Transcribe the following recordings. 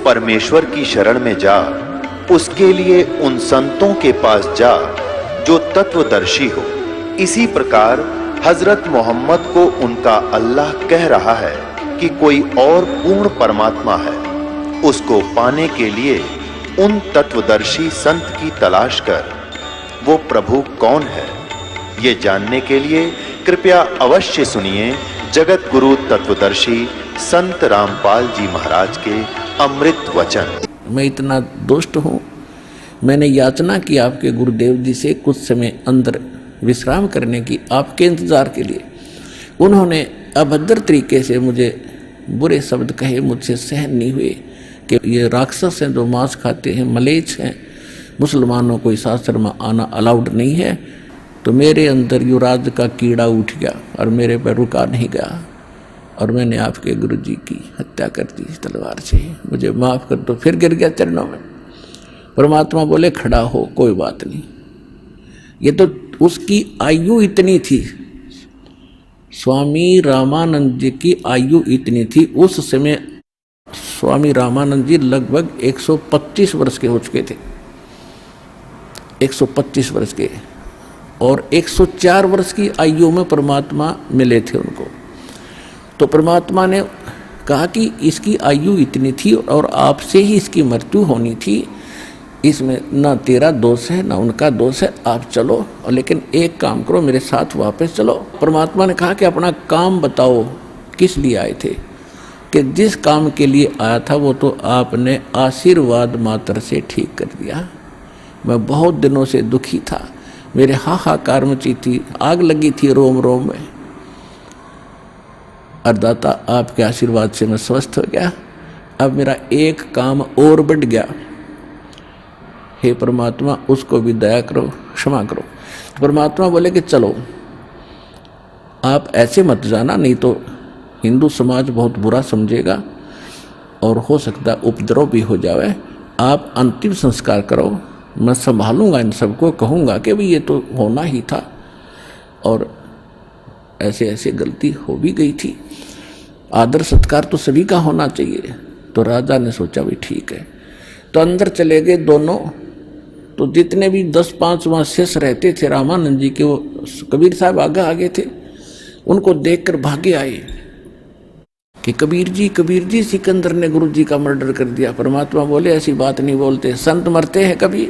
परमेश्वर की शरण में जा, उसके लिए उन संतों के पास जा जो तत्वदर्शी हो। इसी प्रकार हजरत मोहम्मद को उनका अल्लाह कह रहा है कि कोई और पूर्ण परमात्मा है। उसको पाने के लिए उन तत्वदर्शी संत की तलाश कर। वो प्रभु कौन है, ये जानने के लिए कृपया अवश्य सुनिए जगत गुरु तत्वदर्शी संत रामपाल जी महाराज के अमृत वचन। मैं इतना दुष्ट हूँ, मैंने याचना की आपके गुरुदेव जी से कुछ समय अंदर विश्राम करने की, आपके इंतजार के लिए। उन्होंने अभद्र तरीके से मुझे बुरे शब्द कहे, मुझसे सहन नहीं हुए कि ये राक्षस हैं जो मांस खाते हैं, मलेच्छ हैं, मुसलमानों को इस आश्रम में आना अलाउड नहीं है। तो मेरे अंदर युवराज का कीड़ा उठ गया और मेरे पर रुका नहीं गया और मैंने आपके गुरु जी की हत्या कर दी तलवार से। मुझे माफ़ कर दो। फिर गिर गया चरणों में। परमात्मा बोले खड़ा हो, कोई बात नहीं। ये तो उसकी आयु इतनी थी, स्वामी रामानंद जी की आयु इतनी थी। उस समय स्वामी रामानंद जी लगभग 125 वर्ष के हो चुके थे, 125 वर्ष के, और 104 वर्ष की आयु में परमात्मा मिले थे उनको। तो परमात्मा ने कहा कि इसकी आयु इतनी थी और आपसे ही इसकी मृत्यु होनी थी, इसमें ना तेरा दोष है ना उनका दोष है, आप चलो। और लेकिन एक काम करो, मेरे साथ वापस चलो। परमात्मा ने कहा कि अपना काम बताओ, किस लिए आए थे? कि जिस काम के लिए आया था वो तो आपने आशीर्वाद मात्र से ठीक कर दिया। मैं बहुत दिनों से दुखी था, मेरे हाहाकार मची थी, आग लगी थी रोम रोम में। अरदाता आपके आशीर्वाद से मैं स्वस्थ हो गया। अब मेरा एक काम और बढ़ गया, हे परमात्मा उसको भी दया करो, क्षमा करो। परमात्मा बोले कि चलो आप ऐसे मत जाना, नहीं तो हिंदू समाज बहुत बुरा समझेगा और हो सकता उपद्रव भी हो जाए। आप अंतिम संस्कार करो, मैं संभालूंगा इन सबको, कहूँगा कि भाई ये तो होना ही था और ऐसे ऐसे गलती हो भी गई थी, आदर सत्कार तो सभी का होना चाहिए। तो राजा ने सोचा भी ठीक है। तो अंदर चले गए दोनों। तो जितने भी 10-5 वहाँ शेष रहते थे रामानंद जी के, वो कबीर साहब आगे आगे थे, उनको देखकर भागे आए कि कबीर जी सिकंदर ने गुरु जी का मर्डर कर दिया। परमात्मा बोले ऐसी बात नहीं बोलते, संत मरते हैं कभी?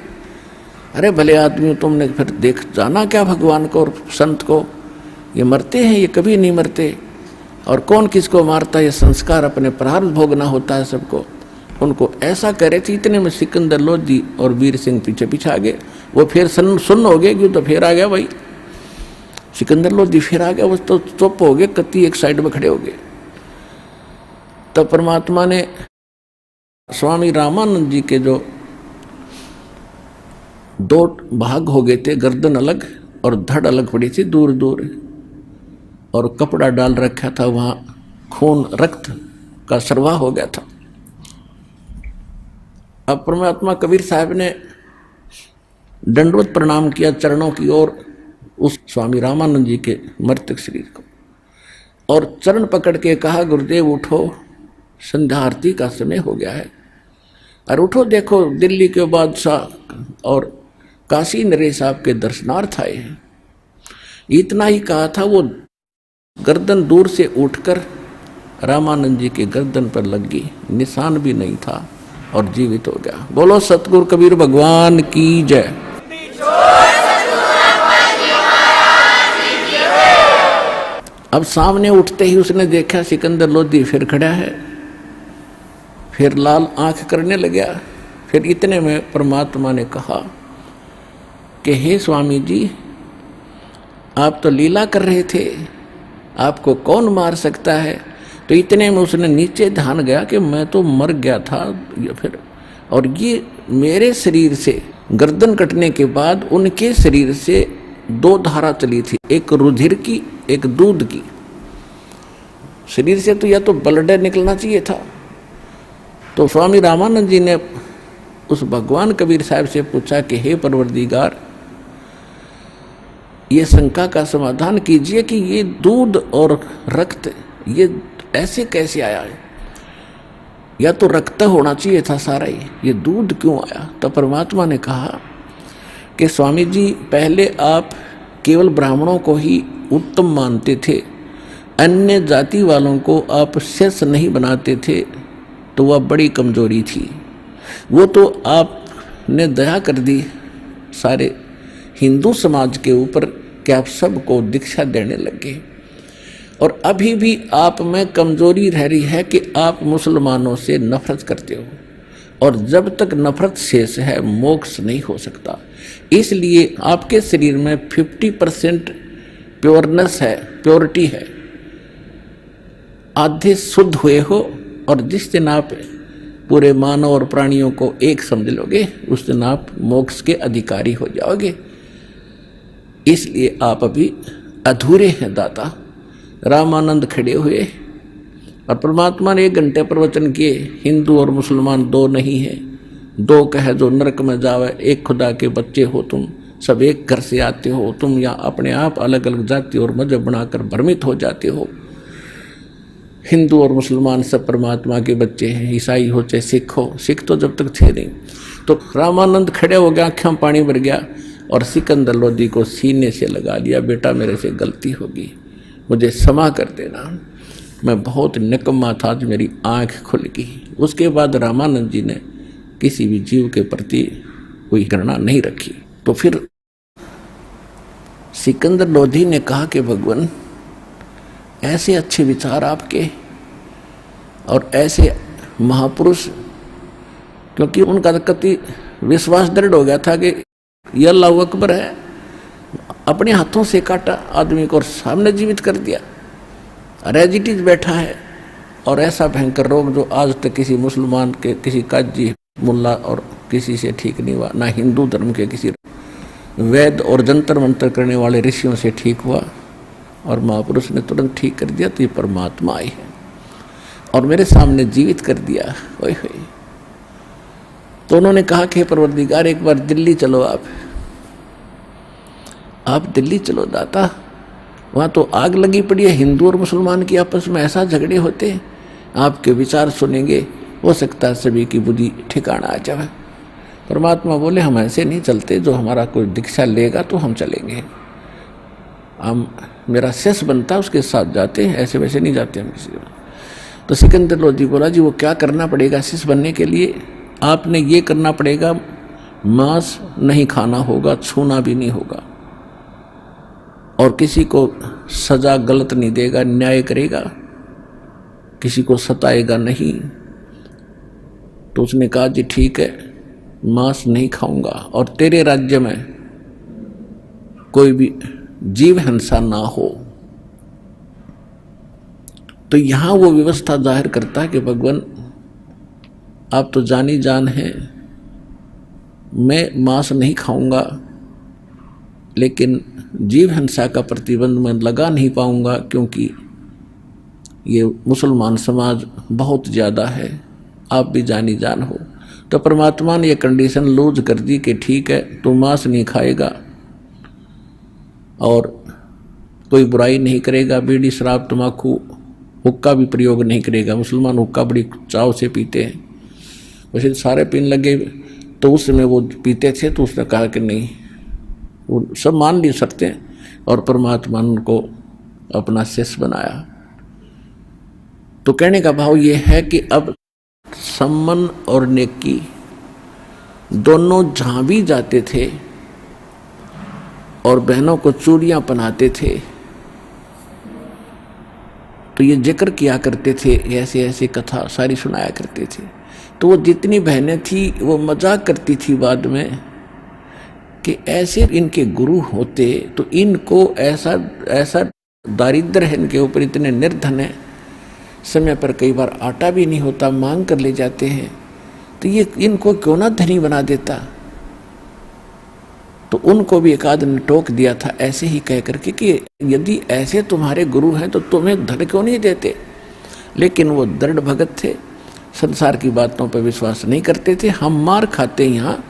अरे भले आदमी तुमने फिर देख जाना क्या भगवान को और संत को, ये मरते हैं, ये कभी नहीं मरते। और कौन किसको मारता है, ये संस्कार अपने प्रारब्ध भोगना होता है सबको। उनको ऐसा करे थे। इतने में सिकंदर लोधी और वीर सिंह पीछे पीछे आ गए। वो फिर सुन्न हो गए, क्यों? तो फिर आ गया भाई सिकंदर लोधी, फिर आ गया। वो तो चुप हो गए, कत्ती एक साइड में खड़े हो गए। तब परमात्मा ने स्वामी रामानंद जी के जो 2 भाग हो गए थे, गर्दन अलग और धड़ अलग पड़ी थी दूर दूर, और कपड़ा डाल रखा था, वहाँ खून रक्त का सरवाह हो गया था। अब परमात्मा कबीर साहब ने दंडवत प्रणाम किया चरणों की ओर उस स्वामी रामानंद जी के मृतक शरीर को, और चरण पकड़ के कहा गुरुदेव उठो, संध्या आरती का समय हो गया है, और उठो, देखो दिल्ली के बादशाह और काशी नरेश आपके दर्शनार्थ आए हैं। इतना ही कहा था, वो गर्दन दूर से उठकर रामानंद जी के गर्दन पर लग गई, निशान भी नहीं था और जीवित हो गया। बोलो सतगुरु कबीर भगवान की जय। अब सामने उठते ही उसने देखा सिकंदर लोधी फिर खड़ा है, फिर लाल आंख करने लगा। फिर इतने में परमात्मा ने कहा कि हे स्वामी जी, आप तो लीला कर रहे थे, आपको कौन मार सकता है? तो इतने में उसने नीचे ध्यान गया कि मैं तो मर गया था फिर, और ये मेरे शरीर से गर्दन कटने के बाद उनके शरीर से 2 धारा चली थी, एक रुधिर की, एक दूध की। शरीर से तो या तो ब्लड निकलना चाहिए था। तो स्वामी रामानंद जी ने उस भगवान कबीर साहब से पूछा कि हे परवरदिगार, ये शंका का समाधान कीजिए कि ये दूध और रक्त ये ऐसे कैसे आया है? या तो रक्त होना चाहिए था सारा ही, ये दूध क्यों आया? तो परमात्मा ने कहा कि स्वामी जी, पहले आप केवल ब्राह्मणों को ही उत्तम मानते थे, अन्य जाति वालों को आप शेष नहीं बनाते थे, तो वह बड़ी कमजोरी थी। वो तो आपने दया कर दी सारे हिंदू समाज के ऊपर कि आप सबको दीक्षा देने लगे, और अभी भी आप में कमजोरी रह रही है कि आप मुसलमानों से नफरत करते हो, और जब तक नफरत शेष है मोक्ष नहीं हो सकता। इसलिए आपके शरीर में 50% प्योरनेस है, प्योरिटी है, आधे शुद्ध हुए हो, और जिस दिन आप पूरे मानव और प्राणियों को एक समझ लोगे उस दिन आप मोक्ष के अधिकारी हो जाओगे। इसलिए आप अभी अधूरे हैं दाता। रामानंद खड़े हुए और परमात्मा ने 1 घंटे प्रवचन किए। हिंदू और मुसलमान दो नहीं है, दो कहे जो नरक में जावे, एक खुदा के बच्चे हो तुम, सब एक घर से आते हो तुम, या अपने आप अलग अलग जाति और मजहब बनाकर भ्रमित हो जाते हो। हिंदू और मुसलमान सब परमात्मा के बच्चे हैं, ईसाई हो चाहे सिख हो, सिख तो जब तक थे नहीं। तो रामानंद खड़े हो गया, आँखों में पानी भर गया और सिकंदर लोधी को सीने से लगा लिया, बेटा मेरे से गलती होगी, मुझे क्षमा कर देना, मैं बहुत निकम्मा था, आज मेरी आँख खुल गई। उसके बाद रामानंद जी ने किसी भी जीव के प्रति कोई घृणा नहीं रखी। तो फिर सिकंदर लोधी ने कहा कि भगवान, ऐसे अच्छे विचार आपके और ऐसे महापुरुष, क्योंकि उनका कति विश्वास दृढ़ हो गया था कि ये अल्लाह अकबर है, अपने हाथों से काटा आदमी को और सामने जीवित कर दिया, रेजिटीज बैठा है, और ऐसा भयंकर रोग जो आज तक किसी मुसलमान के, किसी काजी मुल्ला और किसी से ठीक नहीं हुआ, ना हिंदू धर्म के किसी वैद और जंतर मंतर करने वाले ऋषियों से ठीक हुआ, और महापुरुष ने तुरंत ठीक कर दिया। तो ये परमात्मा आई है और मेरे सामने जीवित कर दिया। ओए होए। तो उन्होंने कहा कि परवरदिगार, एक बार दिल्ली चलो, आप दिल्ली चलो दाता, वहाँ तो आग लगी पड़ी है, हिंदू और मुसलमान की आपस में ऐसा झगड़े होते हैं, आपके विचार सुनेंगे, हो सकता है सभी की बुद्धि ठिकाना आ जाए। परमात्मा बोले, हम ऐसे नहीं चलते, जो हमारा कोई दीक्षा लेगा तो हम चलेंगे, हम मेरा शेष बनता है उसके साथ जाते हैं, ऐसे वैसे नहीं जाते हम किसी को। तो सिकंदर लोधी बोला, जी वो क्या करना पड़ेगा शेष बनने के लिए? आपने ये करना पड़ेगा, मांस नहीं खाना होगा, छूना भी नहीं होगा, और किसी को सजा गलत नहीं देगा, न्याय करेगा, किसी को सताएगा नहीं। तो उसने कहा, जी ठीक है, मांस नहीं खाऊंगा, और तेरे राज्य में कोई भी जीव हिंसा ना हो। तो यहां वो व्यवस्था जाहिर करता है कि भगवान, आप तो जानी जान हैं, मैं मांस नहीं खाऊंगा, लेकिन जीव हिंसा का प्रतिबंध मैं लगा नहीं पाऊंगा, क्योंकि ये मुसलमान समाज बहुत ज़्यादा है, आप भी जानी जान हो। तो परमात्मा ने ये कंडीशन लूज कर दी कि ठीक है, तू मांस नहीं खाएगा और कोई बुराई नहीं करेगा, बीड़ी शराब तम्बाकू हुक्का भी प्रयोग नहीं करेगा। मुसलमान हुक्का बड़ी चाव से पीते हैं, वैसे सारे पीने लगे, तो उस समय वो पीते थे, तो उसने कहा कि नहीं, वो सब मान नहीं सकते, और परमात्मा ने उनको अपना शिष्य बनाया। तो कहने का भाव ये है कि अब सम्मन और नेकी दोनों जहाँ भी जाते थे और बहनों को चूड़ियाँ पहनाते थे, तो ये जिक्र किया करते थे, ऐसे ऐसे कथा सारी सुनाया करते थे। तो वो जितनी बहनें थी वो मजाक करती थी बाद में कि ऐसे इनके गुरु होते तो इनको ऐसा ऐसा दारिद्र है इनके ऊपर, इतने निर्धन है, समय पर कई बार आटा भी नहीं होता, मांग कर ले जाते हैं, तो ये इनको क्यों ना धनी बना देता। तो उनको भी एक आदमी ने टोक दिया था ऐसे ही कह करके कि यदि ऐसे तुम्हारे गुरु हैं तो तुम्हें धन क्यों नहीं देते। लेकिन वो दृढ़ भगत थे, संसार की बातों पर विश्वास नहीं करते थे। हम मार खाते यहाँ,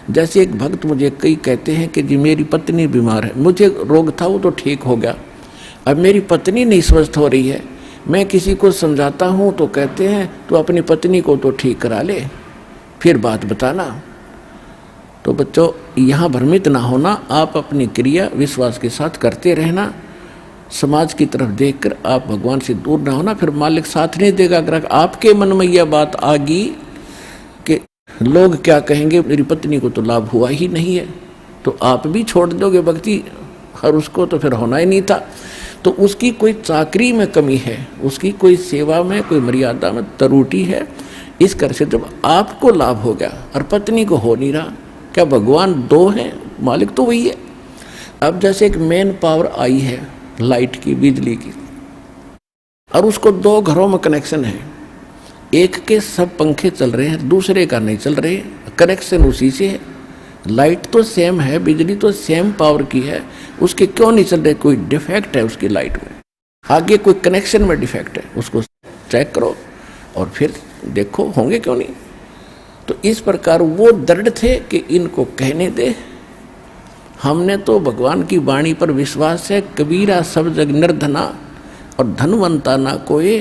जैसे एक भक्त मुझे कई कहते हैं कि जी मेरी पत्नी बीमार है, मुझे रोग था वो तो ठीक हो गया, अब मेरी पत्नी नहीं स्वस्थ हो रही है, मैं किसी को समझाता हूँ तो कहते हैं तो अपनी पत्नी को तो ठीक करा ले, फिर बात बताना। तो बच्चों, यहाँ भ्रमित ना होना, आप अपनी क्रिया विश्वास के साथ करते रहना। समाज की तरफ देखकर आप भगवान से दूर ना होना, फिर मालिक साथ नहीं देगा। अगर आपके मन में यह बात आ गई कि लोग क्या कहेंगे, मेरी पत्नी को तो लाभ हुआ ही नहीं है, तो आप भी छोड़ दोगे भक्ति, और उसको तो फिर होना ही नहीं था। तो उसकी कोई चाकरी में कमी है, उसकी कोई सेवा में, कोई मर्यादा में त्रुटि है। इस कर से जब आपको लाभ हो गया और पत्नी को हो नहीं रहा, क्या भगवान दो हैं? मालिक तो वही है। अब जैसे एक मेन पावर आई है लाइट की, बिजली की, और उसको 2 घरों में कनेक्शन है, एक के सब पंखे चल रहे हैं, दूसरे का नहीं चल रहे, कनेक्शन उसी से है। लाइट तो सेम है, बिजली तो सेम पावर की है, उसके क्यों नहीं चल रहे? कोई डिफेक्ट है उसकी लाइट में, आगे कोई कनेक्शन में डिफेक्ट है, उसको चेक करो और फिर देखो होंगे क्यों नहीं। तो इस प्रकार वो दृढ़ थे कि इनको कहने दे, हमने तो भगवान की वाणी पर विश्वास है। कबीरा सब जग निर्धना और धनवंता ना कोई,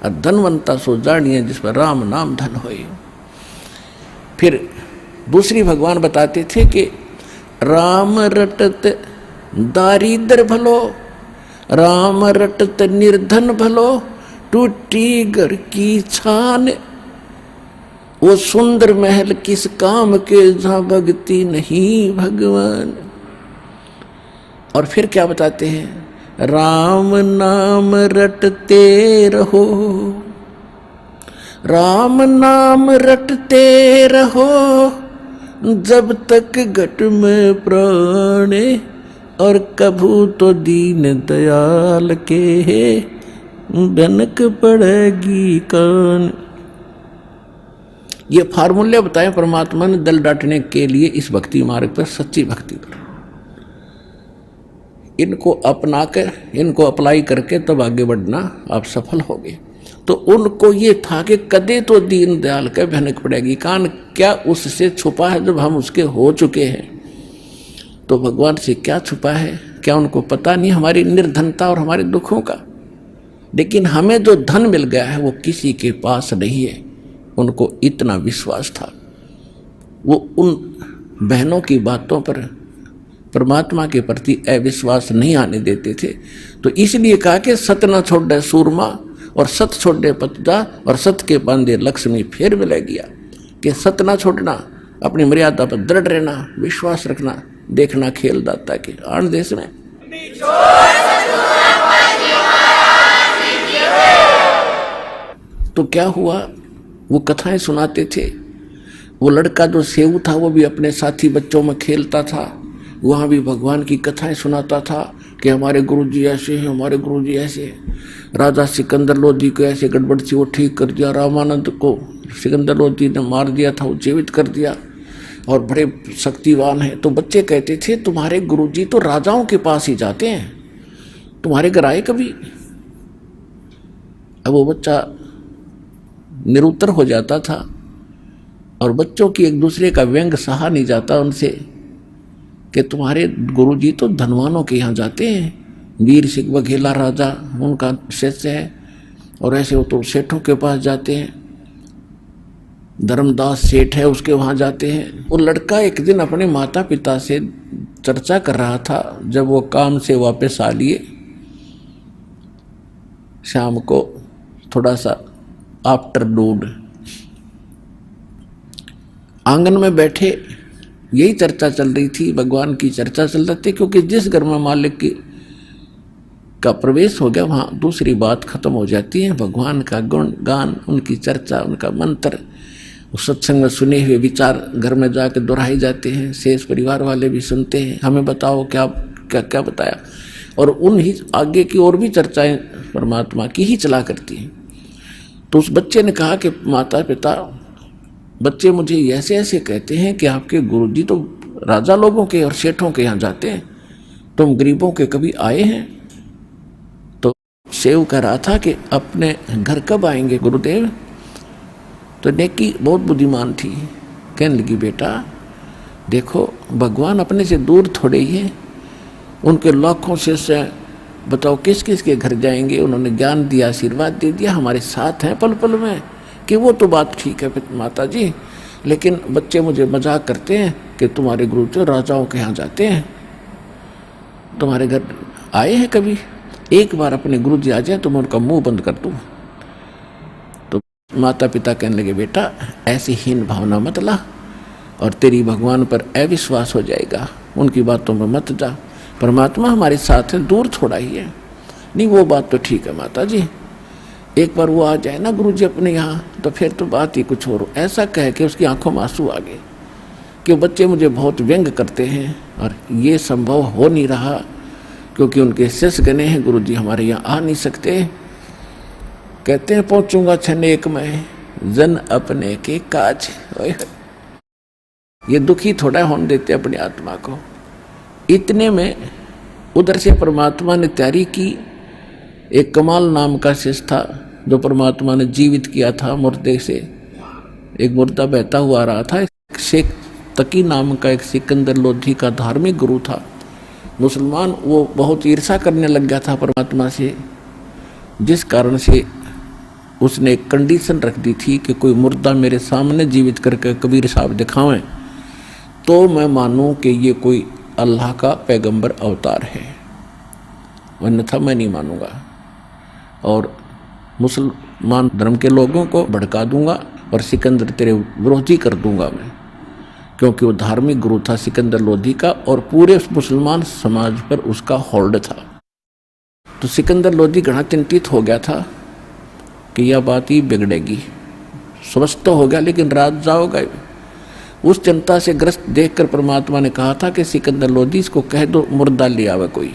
और धनवंता सो जानिए जिस पर राम नाम धन होए। फिर दूसरी भगवान बताते थे कि राम रटत दारिद्र भलो, राम रटत निर्धन भलो, टूटी घर की छान, वो सुंदर महल किस काम के जहां भक्ति नहीं भगवान। और फिर क्या बताते हैं? राम नाम रटते रहो, राम नाम रटते रहो, जब तक घट में प्राण, और कभू तो दीन दयाल के भनक पड़ेगी कान। ये फार्मूले बताए परमात्मा ने दल डांटने के लिए इस भक्ति मार्ग पर, सच्ची भक्ति पर। इनको अपना कर, इनको अप्लाई करके तब आगे बढ़ना आप सफल होगे। तो उनको ये था कि कदे तो दीन दयाल का भनक पड़ेगी कान। क्या उससे छुपा है? जब हम उसके हो चुके हैं तो भगवान से क्या छुपा है? क्या उनको पता नहीं हमारी निर्धनता और हमारे दुखों का? लेकिन हमें जो धन मिल गया है वो किसी के पास नहीं है। उनको इतना विश्वास था, वो उन बहनों की बातों पर परमात्मा के प्रति अविश्वास नहीं आने देते थे। तो इसलिए कहा कि सत न छोड़े सूरमा, और सत छोड़े पतदा, और सत के बांधे लक्ष्मी फिर मिले गया। कि सत न छोड़ना, अपनी मर्यादा पर दृढ़ रहना, विश्वास रखना, देखना खेल दाता के आन देश में। तो क्या हुआ? वो कथाएं सुनाते थे। वो लड़का जो सेऊ था वो भी अपने साथी बच्चों में खेलता था, वहाँ भी भगवान की कथाएं सुनाता था कि हमारे गुरुजी ऐसे हैं, हमारे गुरुजी ऐसे हैं। राजा सिकंदर लोधी को ऐसे गड़बड़ थी, वो ठीक कर दिया। रामानंद को सिकंदर लोधी ने मार दिया था, वो जीवित कर दिया, और बड़े शक्तिवान हैं। तो बच्चे कहते थे तुम्हारे गुरुजी तो राजाओं के पास ही जाते हैं, तुम्हारे घर आए कभी? अब वो बच्चा निरुत्तर हो जाता था, और बच्चों की एक दूसरे का व्यंग सहा नहीं जाता उनसे कि तुम्हारे गुरुजी तो धनवानों के यहाँ जाते हैं। वीर सिंह बघेला राजा उनका शिष्य है, और ऐसे वो तो सेठों के पास जाते हैं। धर्मदास सेठ है, उसके वहाँ जाते हैं। वो लड़का एक दिन अपने माता पिता से चर्चा कर रहा था, जब वो काम से वापस आ लिए शाम को, थोड़ा सा आफ्टरनून, आंगन में बैठे यही चर्चा चल रही थी, भगवान की चर्चा चल रही थी। क्योंकि जिस घर में मालिक का प्रवेश हो गया वहाँ दूसरी बात खत्म हो जाती है। भगवान का गुण गान, उनकी चर्चा, उनका मंत्र, सत्संग में सुने हुए विचार घर में जाकर दोहराए जाते हैं। शेष परिवार वाले भी सुनते हैं, हमें बताओ क्या क्या क्या बताया, और उन ही आगे की और भी चर्चाएं परमात्मा की ही चला करती हैं। तो उस बच्चे ने कहा कि माता पिता, बच्चे मुझे ऐसे ऐसे कहते हैं कि आपके गुरुजी तो राजा लोगों के और सेठों के यहाँ जाते हैं, तुम गरीबों के कभी आए हैं? तो सेव कह रहा था कि अपने घर कब आएंगे गुरुदेव? तो नेकी बहुत बुद्धिमान थी, कहने लगी बेटा देखो भगवान अपने से दूर थोड़े ही हैं, उनके लाखों शिष्य हैं, बताओ किस किस के घर जाएंगे। उन्होंने ज्ञान दिया, आशीर्वाद दे दिया, हमारे साथ हैं पल पल में। कि वो तो बात ठीक है माता जी, लेकिन बच्चे मुझे मजाक करते हैं कि तुम्हारे गुरु जो राजाओं के यहाँ जाते हैं, तुम्हारे घर आए हैं कभी? एक बार अपने गुरु जी आ जाए तो मैं उनका मुंह बंद कर दूँ। तो माता पिता कहने लगे, बेटा ऐसी हीन भावना मत ला और तेरी भगवान पर अविश्वास हो जाएगा, उनकी बातों में मत जा। परमात्मा हमारे साथ है, दूर थोड़ा ही है। नहीं वो बात तो ठीक है माता जी, एक बार वो आ जाए ना गुरु जी अपने यहाँ तो फिर तो बात ही कुछ और। ऐसा कह के उसकी आंखों में आंसू आ गए कि बच्चे मुझे बहुत व्यंग करते हैं और ये संभव हो नहीं रहा क्योंकि उनके शिष्य गने हैं, गुरु जी हमारे यहाँ आ नहीं सकते। कहते हैं पहुँचूंगा क्षण एक में जन अपने के काज। ये दुखी थोड़ा होने देते अपनी आत्मा को। इतने में उधर से परमात्मा ने तैयारी की। एक कमाल नाम का शिष्य था जो परमात्मा ने जीवित किया था मुर्दे से। एक मुर्दा बहता हुआ आ रहा था। शेख तकी नाम का एक सिकंदर लोधी का धार्मिक गुरु था, मुसलमान। वो बहुत ईर्षा करने लग गया था परमात्मा से, जिस कारण से उसने एक कंडीशन रख दी थी कि कोई मुर्दा मेरे सामने जीवित करके कबीर साहब दिखावें तो मैं मानूं कि ये कोई अल्लाह का पैगंबर अवतार है, अन्यथा मैं नहीं मानूंगा और मुसलमान धर्म के लोगों को भड़का दूंगा और सिकंदर तेरे विरोधी कर दूंगा मैं। क्योंकि वो धार्मिक गुरु था सिकंदर लोधी का और पूरे मुसलमान समाज पर उसका होल्ड था। तो सिकंदर लोधी घना चिंतित हो गया था कि यह बात ही बिगड़ेगी। समझ तो हो गया लेकिन रात जाओगा। उस चिंता से ग्रस्त देखकर परमात्मा ने कहा था कि सिकंदर लोधी इसको कह दो मुर्दा ले आवे कोई।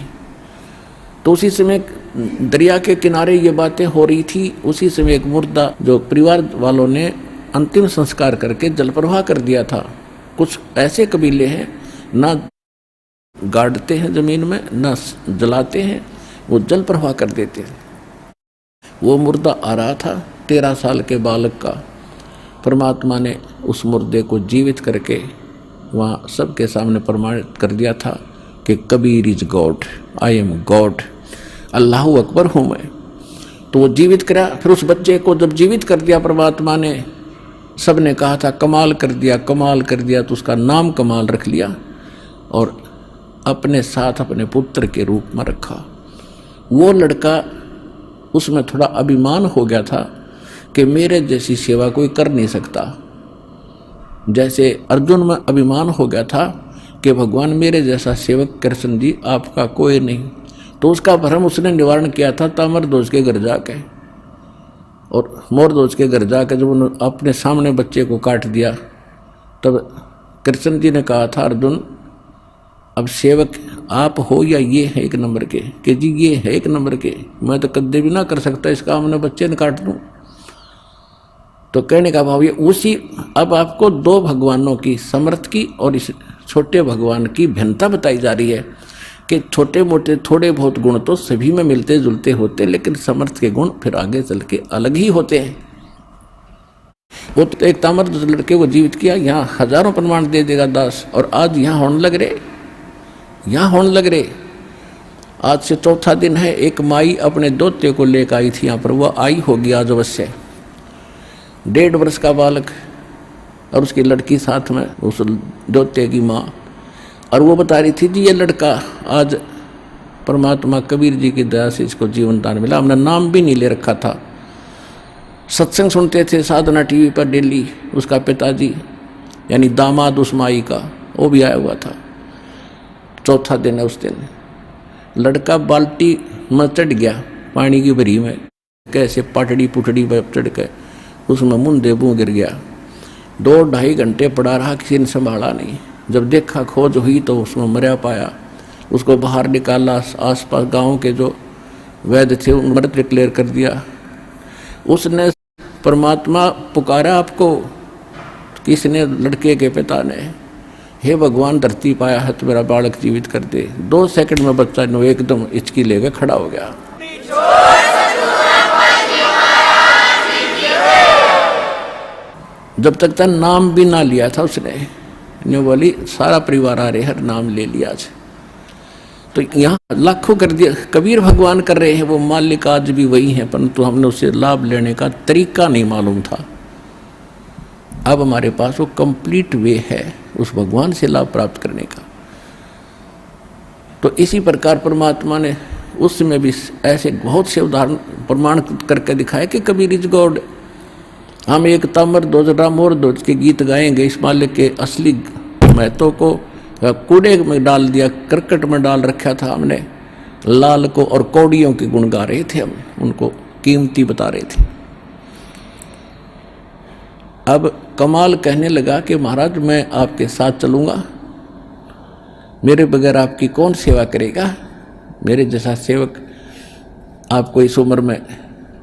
तो उसी समय दरिया के किनारे ये बातें हो रही थी। उसी समय एक मुर्दा जो परिवार वालों ने अंतिम संस्कार करके जल प्रवाह कर दिया था। कुछ ऐसे कबीले हैं ना गाड़ते हैं जमीन में ना जलाते हैं, वो जल प्रवाह कर देते हैं। वो मुर्दा आ रहा था 13 साल के बालक का। परमात्मा ने उस मुर्दे को जीवित करके वहाँ सबके सामने प्रमाणित कर दिया था कि Kabir is God, I am God, अल्लाह अकबर हूँ मैं। तो वो जीवित करा। फिर उस बच्चे को जब जीवित कर दिया परमात्मा ने, सब ने कहा था कमाल कर दिया, कमाल कर दिया। तो उसका नाम कमाल रख लिया और अपने साथ अपने पुत्र के रूप में रखा। वो लड़का, उसमें थोड़ा अभिमान हो गया था कि मेरे जैसी सेवा कोई कर नहीं सकता। जैसे अर्जुन में अभिमान हो गया था कि भगवान मेरे जैसा सेवक कृष्ण जी आपका कोई नहीं। तो उसका भ्रम उसने निवारण किया था तामरध्वज के घर जाके। और मोरध्वज के घर जाकर जब उन्होंने अपने सामने बच्चे को काट दिया तब कृष्ण जी ने कहा था अर्जुन अब सेवक आप हो या ये है एक नंबर के? कि जी ये है एक नंबर के, मैं तो कद्दे भी ना कर सकता इसका, हमने बच्चे ने काट दूं। तो कहने का भाव ये उसी, अब आपको दो भगवानों की, समर्थ की और इस छोटे भगवान की भिन्नता बताई जा रही है कि छोटे मोटे थोड़े बहुत गुण तो सभी में मिलते जुलते होते, लेकिन समर्थ के गुण फिर आगे चल के अलग ही होते हैं। वो तो एक तामरध्वज लड़के को जीवित किया, यहाँ हजारों प्रमाण दे देगा दास। और आज यहाँ होने लग रहे, यहाँ होने लग रहे। आज से चौथा दिन है। एक माई अपने दोते को लेकर आई थी यहाँ पर, वह आई होगी आज अवश्य, 1.5 वर्ष का बालक और उसकी लड़की साथ में, उस दोते की माँ। और वो बता रही थी जी ये लड़का आज परमात्मा कबीर जी की दया से इसको जीवन दान मिला, हमने नाम भी नहीं ले रखा था। सत्संग सुनते थे साधना टीवी पर डेली। उसका पिताजी यानी दामाद उस माई का वो भी आया हुआ था। चौथा दिन है। उस दिन लड़का बाल्टी में चढ़ गया पानी की भरी में, कैसे पटड़ी पुटड़ी पर चढ़ के उसमें मुंदे मुँह गिर गया। 2-2.5 घंटे पड़ा रहा, किसी ने संभाला नहीं। जब देखा खोज हुई तो उसमें मरा पाया। उसको बाहर निकाला, आसपास गांव के जो वैद्य थे उन मृत डिक्लेयर कर दिया। उसने परमात्मा पुकारा आपको, किसने? लड़के के पिता ने। हे भगवान धरती पाया है तो मेरा बालक जीवित कर दे। 2 सेकंड में बच्चा नो एकदम हिचकी लेकर खड़ा हो गया। जब तक था नाम भी ना लिया था उसने, न्यू बोली सारा परिवार आ रहे हर नाम ले लिया। तो यहाँ लाखों कर दिया, कबीर भगवान कर रहे हैं, वो मालिक आज भी वही है, परंतु हमने उससे लाभ लेने का तरीका नहीं मालूम था। अब हमारे पास वो कंप्लीट वे है उस भगवान से लाभ प्राप्त करने का। तो इसी प्रकार परमात्मा ने उसमें भी ऐसे बहुत से उदाहरण प्रमाण करके दिखाया कि कबीर इज गॉड। हम एक तामर दो राम और दो के गीत गाएंगे, इस मालिक के असली महत्व को कूड़े में डाल दिया, करकट में डाल रखा था हमने। लाल को और कौड़ियों के गुण गा रहे थे, हम उनको कीमती बता रहे थे। अब कमाल कहने लगा कि महाराज मैं आपके साथ चलूँगा, मेरे बगैर आपकी कौन सेवा करेगा, मेरे जैसा सेवक आपको इस उम्र में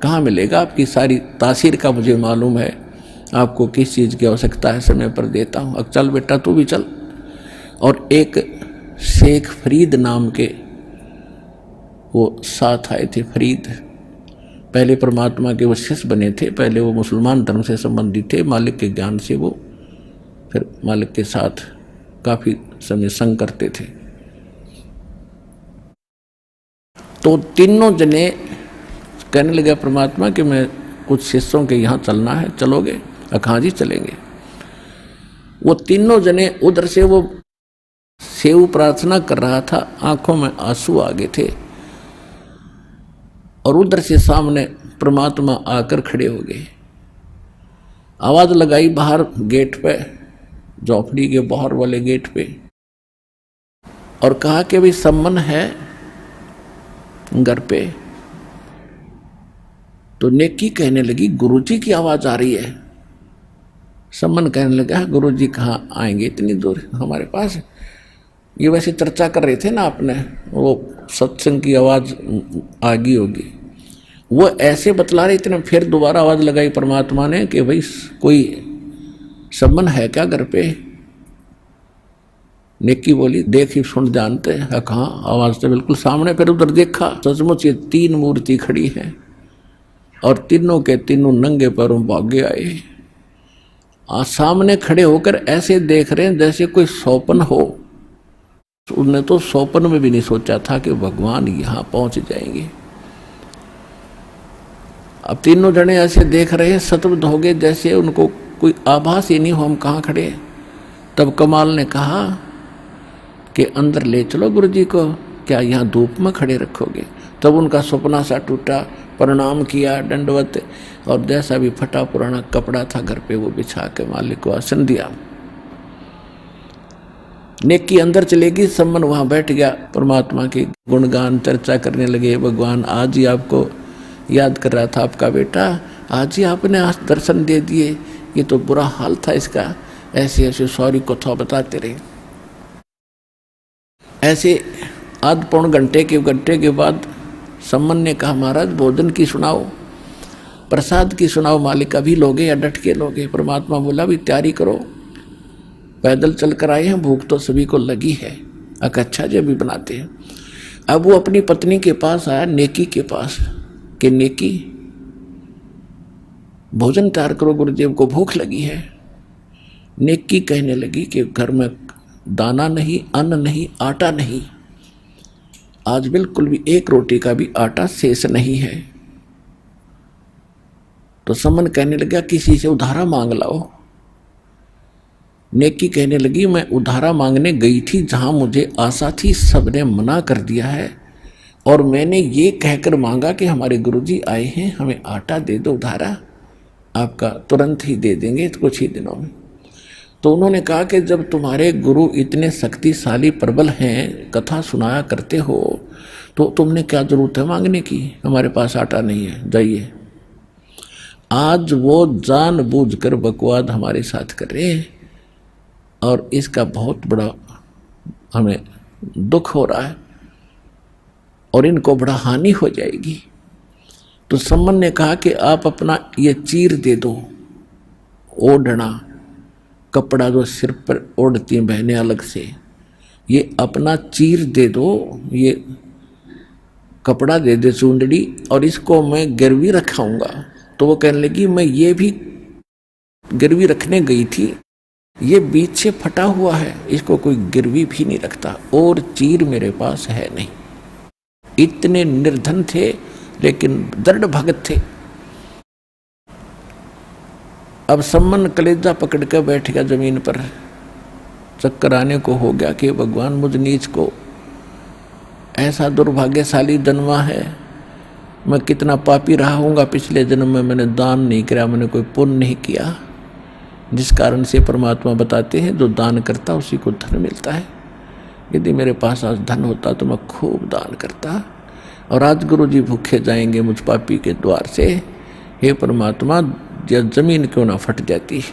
कहाँ मिलेगा, आपकी सारी तासीर का मुझे मालूम है, आपको किस चीज़ की आवश्यकता है समय पर देता हूँ, अब चल बेटा तू भी चल। और एक शेख फरीद नाम के वो साथ आए थे। फरीद पहले परमात्मा के वो शिष्य बने थे, पहले वो मुसलमान धर्म से संबंधित थे, मालिक के ज्ञान से वो फिर मालिक के साथ काफ़ी समय संग करते थे। तो तीनों जने कहने लगे परमात्मा कि मैं कुछ शिष्यों के यहाँ चलना है, चलोगे? हाँ जी चलेंगे। वो तीनों जने उधर से वो सेव प्रार्थना कर रहा था, आंखों में आंसू आ गए थे, और उधर से सामने परमात्मा आकर खड़े हो गए। आवाज लगाई बाहर गेट पे, झोपड़ी के बाहर वाले गेट पे, और कहा कि भाई सम्मन है घर पे। तो नेकी कहने लगी गुरुजी की आवाज आ रही है। सम्मन कहने लगा गुरुजी कहाँ आएंगे इतनी दूर हमारे पास। ये वैसे चर्चा कर रहे थे ना अपने, वो सत्संग की आवाज आ गई होगी, वो ऐसे बतला रहे थे ना। फिर दोबारा आवाज लगाई परमात्मा ने कि भाई कोई सम्मन है क्या घर पे? नेकी बोली देख ही सुन जानते हैं, कहाँ आवाज तो बिल्कुल सामने। फिर उधर देखा, सचमुच ये तीन मूर्ति खड़ी है, और तीनों के तीनों नंगे पैरों भागे आए। सामने खड़े होकर ऐसे देख रहे हैं जैसे कोई स्वप्न हो। उन्होंने तो स्वप्न में भी नहीं सोचा था कि भगवान यहाँ पहुंच जाएंगे। अब तीनों जने ऐसे देख रहे हैं, सतबद्ध हो गए, जैसे उनको कोई आभास ही नहीं हो हम कहाँ खड़े। तब कमाल ने कहा कि अंदर ले चलो गुरुजी को, क्या यहाँ धूप में खड़े रखोगे? तब उनका सपना सा टूटा, प्रणाम किया दंडवत, और जैसा भी फटा पुराना कपड़ा था घर पे वो बिछा के मालिक को आसन दिया। नेकी अंदर चलेगी, सम्मन वहाँ बैठ गया, परमात्मा की गुणगान चर्चा करने लगे। भगवान आज ही आपको याद कर रहा था, आपका बेटा आज ही आपने आज दर्शन दे दिए, ये तो बुरा हाल था इसका। ऐसे ऐसे सॉरी कथा बताते रहे। ऐसे आध पौन घंटे के बाद सम्मन ने कहा महाराज भोजन की सुनाओ, प्रसाद की सुनाओ, मालिक अभी लोगे या डट के लोगे? परमात्मा बोला भी तैयारी करो, पैदल चल कर आए हैं, भूख तो सभी को लगी है। अच्छा जी अभी बनाते हैं। अब वो अपनी पत्नी के पास आया, नेकी के पास, कि नेकी भोजन तैयार करो, गुरुदेव को भूख लगी है। नेकी कहने लगी कि घर में दाना नहीं, अन्न नहीं, आटा नहीं, आज बिल्कुल भी एक रोटी का भी आटा शेष नहीं है। तो सम्मन कहने लगा किसी से उधारा मांग लाओ। नेकी कहने लगी मैं उधारा मांगने गई थी, जहां मुझे आशा थी सबने मना कर दिया है, और मैंने ये कहकर मांगा कि हमारे गुरुजी आए हैं, हमें आटा दे दो उधारा, आपका तुरंत ही दे देंगे कुछ ही दिनों में। तो उन्होंने कहा कि जब तुम्हारे गुरु इतने शक्तिशाली प्रबल हैं, कथा सुनाया करते हो, तो तुमने क्या जरूरत है मांगने की? हमारे पास आटा नहीं है, जाइए। आज वो जानबूझकर बकवाद हमारे साथ कर रहे हैं, और इसका बहुत बड़ा हमें दुख हो रहा है, और इनको बड़ा हानि हो जाएगी। तो सम्मन ने कहा कि आप अपना ये चीर दे दो, ओढ़ना कपड़ा जो सिर पर ओढ़ती हैं बहनें अलग से, ये अपना चीर दे दो, ये कपड़ा दे दे चूंदड़ी, और इसको मैं गिरवी रखाऊंगा। तो वो कहने लगी मैं ये भी गिरवी रखने गई थी, ये बीच से फटा हुआ है, इसको कोई गिरवी भी नहीं रखता, और चीर मेरे पास है नहीं। इतने निर्धन थे लेकिन दृढ़ भगत थे। अब सम्मन कलेजा पकड़ कर बैठ गया जमीन पर, चक्कर आने को हो गया कि भगवान मुझ नीच को ऐसा दुर्भाग्यशाली जन्मा है, मैं कितना पापी रहा हूँगा पिछले जन्म में, मैंने दान नहीं किया, मैंने कोई पुण्य नहीं किया, जिस कारण से परमात्मा बताते हैं जो दान करता उसी को धन मिलता है। यदि मेरे पास आज धन होता तो मैं खूब दान करता, और आज गुरुजी भूखे जाएंगे मुझ पापी के द्वार से। हे परमात्मा, जब जमीन क्यों ना फट जाती,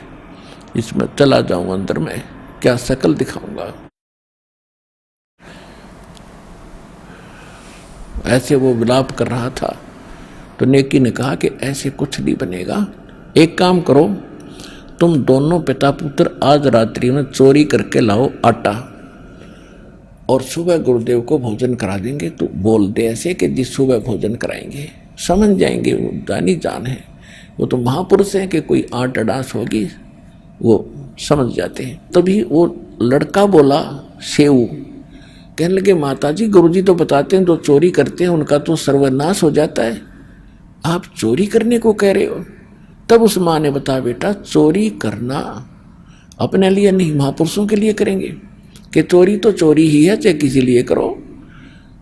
इसमें चला जाऊं अंदर में, क्या शकल दिखाऊंगा। ऐसे वो विलाप कर रहा था तो नेकी ने कहा कि ऐसे कुछ नहीं बनेगा, एक काम करो, तुम दोनों पिता पुत्र आज रात्रि में चोरी करके लाओ आटा, और सुबह गुरुदेव को भोजन करा देंगे। तो बोल दे ऐसे कि जिस सुबह भोजन कराएंगे, समझ जाएंगे, वो जानी जान है, वो तो महापुरुष हैं कि कोई आट अडास होगी, वो समझ जाते हैं। तभी वो लड़का बोला सेऊ, कहने लगे माताजी गुरुजी तो बताते हैं जो चोरी करते हैं उनका तो सर्वनाश हो जाता है, आप चोरी करने को कह रहे हो। तब उस माँ ने बताया बेटा चोरी करना अपने लिए नहीं महापुरुषों के लिए करेंगे, कि चोरी तो चोरी ही है, चाहे किसी लिए करो।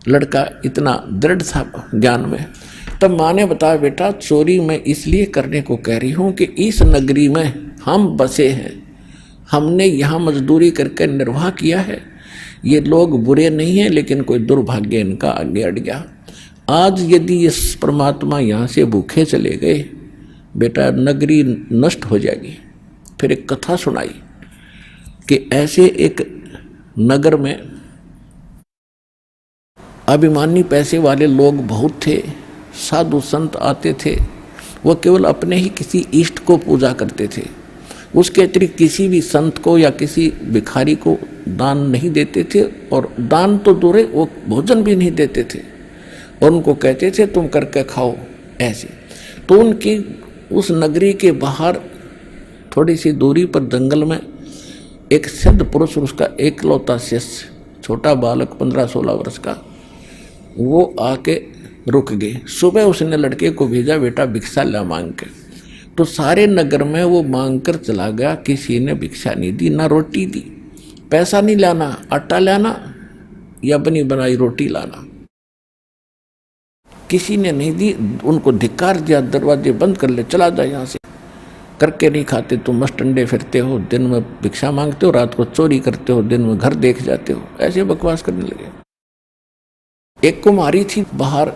लड़का इतना दृढ़ था ज्ञान में। तब माँ ने बताया बेटा चोरी मैं इसलिए करने को कह रही हूँ कि इस नगरी में हम बसे हैं, हमने यहाँ मजदूरी करके निर्वाह किया है। ये लोग बुरे नहीं हैं लेकिन कोई दुर्भाग्य इनका आगे अड़ गया। आज यदि ये परमात्मा यहाँ से भूखे चले गए बेटा नगरी नष्ट हो जाएगी। फिर एक कथा सुनाई कि ऐसे एक नगर में अभिमानी पैसे वाले लोग बहुत थे, साधु संत आते थे, वो केवल अपने ही किसी इष्ट को पूजा करते थे, उसके अतिरिक्त किसी भी संत को या किसी भिखारी को दान नहीं देते थे, और दान तो दूर है वो भोजन भी नहीं देते थे, और उनको कहते थे तुम करके खाओ ऐसे। तो उनकी उस नगरी के बाहर थोड़ी सी दूरी पर जंगल में एक सिद्ध पुरुष, उसका एकलौता शिष्य छोटा बालक 15-16 वर्ष का, वो आके रुक गए। सुबह उसने लड़के को भेजा बेटा भिक्षा ला मांग के, तो सारे नगर में वो मांग कर चला गया, किसी ने भिक्षा नहीं दी, ना रोटी दी। पैसा नहीं लाना, आटा लाना या बनी बनाई रोटी लाना, किसी ने नहीं दी। उनको धिक्कार दिया, दरवाजे बंद कर ले, चला जा यहाँ से, करके नहीं खाते, तुम मस्टंडे फिरते हो, दिन में भिक्षा मांगते हो, रात को चोरी करते हो, दिन में घर देख जाते हो, ऐसे बकवास करने लगे। एक कुमारी थी बाहर,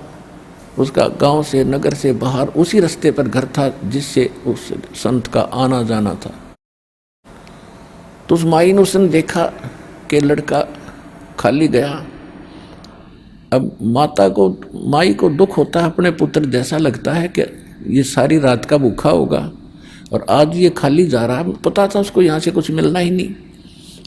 उसका गांव से नगर से बाहर उसी रास्ते पर घर था जिससे उस संत का आना जाना था। तो उस माई ने उसने देखा कि लड़का खाली गया। अब माई को दुख होता है, अपने पुत्र जैसा लगता है कि ये सारी रात का भूखा होगा और आज ये खाली जा रहा है। पता था उसको यहाँ से कुछ मिलना ही नहीं।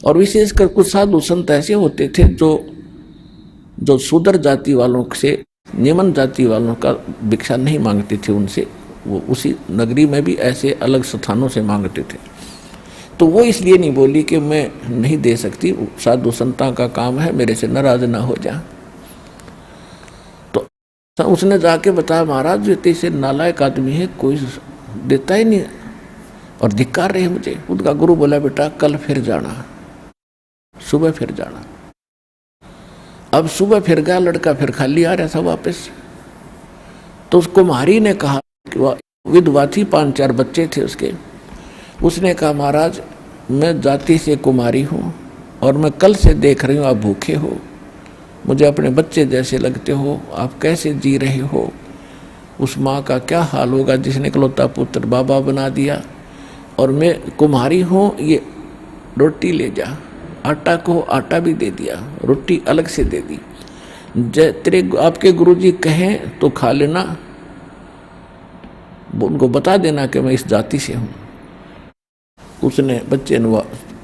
और विशेषकर कुछ साधु संत ऐसे होते थे जो शूद्र जाति वालों से, निम्न जाति वालों का भिक्षा नहीं मांगते थे उनसे, वो उसी नगरी में भी ऐसे अलग स्थानों से मांगते थे। तो वो इसलिए नहीं बोली कि मैं नहीं दे सकती, साधु संतां का काम है, मेरे से नाराज ना हो जा। तो उसने जाके बताया महाराज जो ऐसे नालायक आदमी है, कोई देता ही नहीं और धिक्कार रहे मुझे। उनका गुरु बोला बेटा कल फिर जाना, सुबह फिर जाना। अब सुबह फिर गया लड़का, फिर खाली आ रहा था वापस। तो उस कुमारी ने कहा कि वह विधवा थी, 5-4 बच्चे थे उसके। उसने कहा महाराज मैं जाति से कुमारी हूँ और मैं कल से देख रही हूँ आप भूखे हो, मुझे अपने बच्चे जैसे लगते हो, आप कैसे जी रहे हो। उस माँ का क्या हाल होगा जिसने इकलौता पुत्र बाबा बना दिया। और मैं कुमारी हूँ, ये रोटी ले जा। आटा को आटा भी दे दिया, रोटी अलग से दे दी। तेरे आपके गुरुजी कहें तो खा लेना, उनको बता देना कि मैं इस जाति से हूँ। उसने बच्चे ने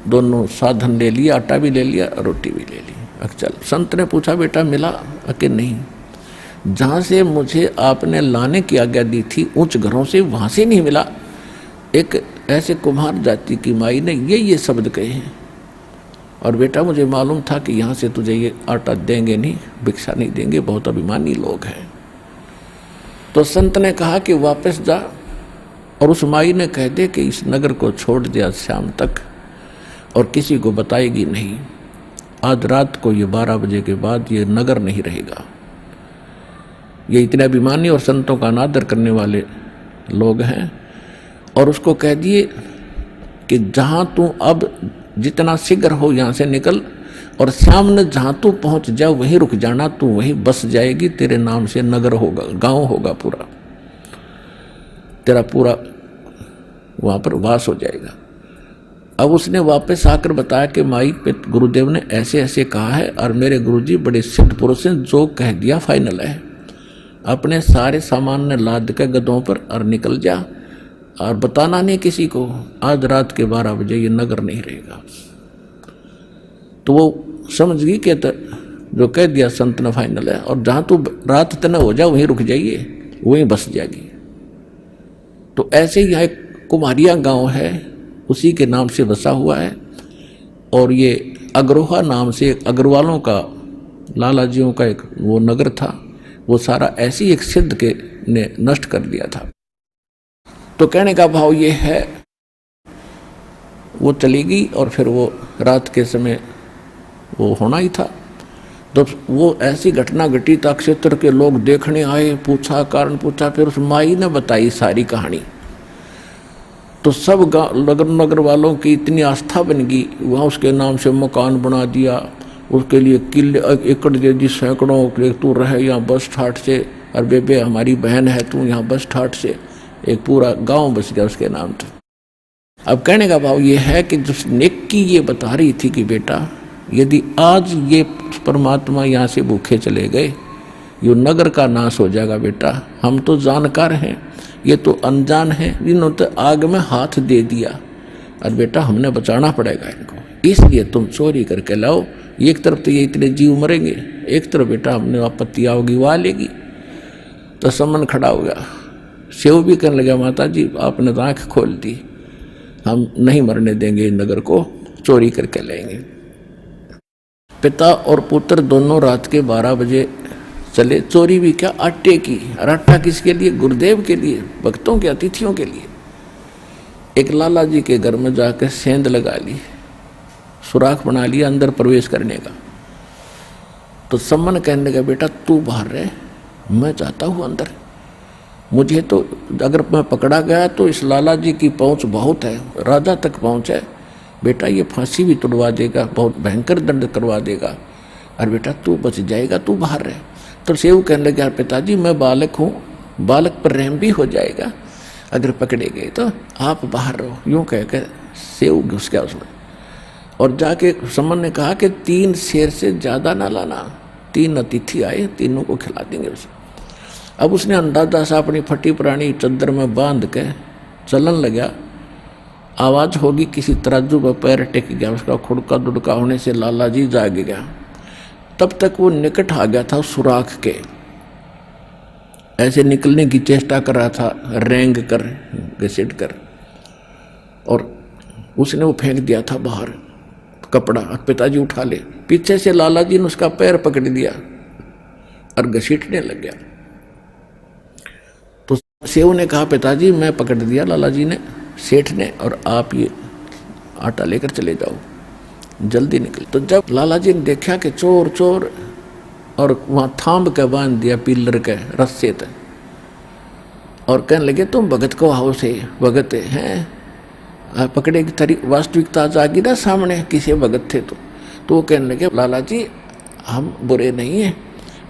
दोनों साधन ले लिया, आटा भी ले लिया, रोटी भी ले ली। चल संत ने पूछा बेटा मिला कि नहीं? जहाँ से मुझे आपने लाने की आज्ञा दी थी उच्च घरों से, वहाँ से नहीं मिला। एक ऐसे कुम्हार जाति की माई ने ये शब्द कहे हैं, और बेटा मुझे मालूम था कि यहाँ से तुझे ये आटा देंगे नहीं, भिक्षा नहीं देंगे, बहुत अभिमानी लोग हैं। तो संत ने कहा कि वापस जा और उस माई ने कह दे कि इस नगर को छोड़ दिया शाम तक और किसी को बताएगी नहीं। आज रात को ये 12 बजे के बाद ये नगर नहीं रहेगा। ये इतने अभिमानी और संतों का अनादर करने वाले लोग हैं। और उसको कह दिए कि जहाँ तू अब जितना शीघ्र हो यहाँ से निकल, और सामने जहाँ तू पहुँच जा वहीं रुक जाना, तू वहीं बस जाएगी, तेरे नाम से नगर होगा, गांव होगा, पूरा तेरा पूरा वहाँ पर वास हो जाएगा। अब उसने वापस आकर बताया कि माई पे गुरुदेव ने ऐसे ऐसे कहा है और मेरे गुरुजी बड़े सिद्ध पुरुष हैं, जो कह दिया फाइनल है। अपने सारे सामान ने लाद के गधों पर और निकल जा और बताना नहीं किसी को, आज रात के 12 बजे ये नगर नहीं रहेगा। तो वो समझ गई कि जो कह दिया संत ने फाइनल है, और जहाँ तू रात तक हो जा वहीं रुक जाइए, वहीं बस जाएगी। तो ऐसे ही यहाँ एक कुमारिया गांव है, उसी के नाम से बसा हुआ है। और ये अग्रोहा नाम से एक अग्रवालों का, लालाजियों का एक वो नगर था, वो सारा ऐसी एक सिद्ध के ने नष्ट कर दिया था। तो कहने का भाव ये है, वो चली गई और फिर वो रात के समय वो होना ही था। तो वो ऐसी घटना घटी था, क्षेत्र के लोग देखने आए, पूछा, कारण पूछा, फिर उस माई ने बताई सारी कहानी। तो सब नगर वालों की इतनी आस्था बन गई, वहाँ उसके नाम से मकान बना दिया, उसके लिए किले एकड़ दे दी, सैकड़ों, तू रहे यहाँ बस ठाट से, और बेबे हमारी बहन है तू यहाँ बस ठाट से, एक पूरा गांव बस गया उसके नाम से। अब कहने का भाव ये है कि जिस नेकी ये बता रही थी कि बेटा यदि आज ये परमात्मा यहाँ से भूखे चले गए, ये नगर का नाश हो जाएगा बेटा। हम तो जानकार हैं, ये तो अनजान है, इन्होंने तो आग में हाथ दे दिया, और बेटा हमने बचाना पड़ेगा इनको, इसलिए तुम चोरी करके लाओ। एक तरफ तो ये इतने जीव मरेंगे, एक तरफ बेटा हमने आपत्ति आओगी वो आ लेगी। तो समन खड़ा हो गया, सेव भी करने लगा, माता जी आपने तो आँख खोल दी, हम नहीं मरने देंगे नगर को, चोरी करके लेंगे। पिता और पुत्र दोनों रात के 12 बजे चले, चोरी भी क्या, आटे की। और आटा किसके लिए? गुरुदेव के लिए, भक्तों के, अतिथियों के लिए। एक लाला जी के घर में जाकर सेंध लगा ली, सुराख बना लिया अंदर प्रवेश करने का। तो सम्मन कहने का बेटा तू बाहर रहे, मैं चाहता हूँ अंदर, मुझे तो अगर मैं पकड़ा गया तो इस लाला जी की पहुँच बहुत है, राजा तक पहुँच है बेटा, ये फांसी भी तुड़वा देगा, बहुत भयंकर दंड करवा देगा, और बेटा तू बच जाएगा, तू बाहर रहे। तो सेव कहने लगे पिताजी मैं बालक हूँ, बालक पर रहम भी हो जाएगा, अगर पकड़े गए तो आप बाहर रहो। यूँ कह कर सेव घुस गया उसमें, और जाके समन ने कहा कि 3 शेर से ज़्यादा ना लाना, 3 अतिथि आए, तीनों को खिला देंगे उसे। अब उसने अंदाजा सा अपनी फटी पुरानी चद्दर में बांध के चलन लगा, आवाज़ होगी, किसी तराजू पर पैर टेक गया, उसका खुड़का दुड़का होने से लाला जी जाग गया। तब तक वो निकट आ गया था सुराख के, ऐसे निकलने की चेष्टा कर रहा था, रेंग कर घसीट कर, और उसने वो फेंक दिया था बाहर कपड़ा, पिताजी उठा ले। पीछे से लाला जी ने उसका पैर पकड़ दिया और घसीटने लग गया। तो सेव ने कहा पिताजी मैं पकड़ दिया लाला जी ने, सेठ ने, और आप ये आटा लेकर चले जाओ, जल्दी निकल। तो जब लाला जी ने देखा कि चोर चोर, और वहाँ थाम के बांध दिया पिल्लर के रस्से तक, और कहने लगे तुम भगत को आओ से भगत हैं, पकड़े की तरी वास्तविकता जागी ना सामने, किसी भगत थे तो वो कहने लगे लाला जी हम बुरे नहीं हैं,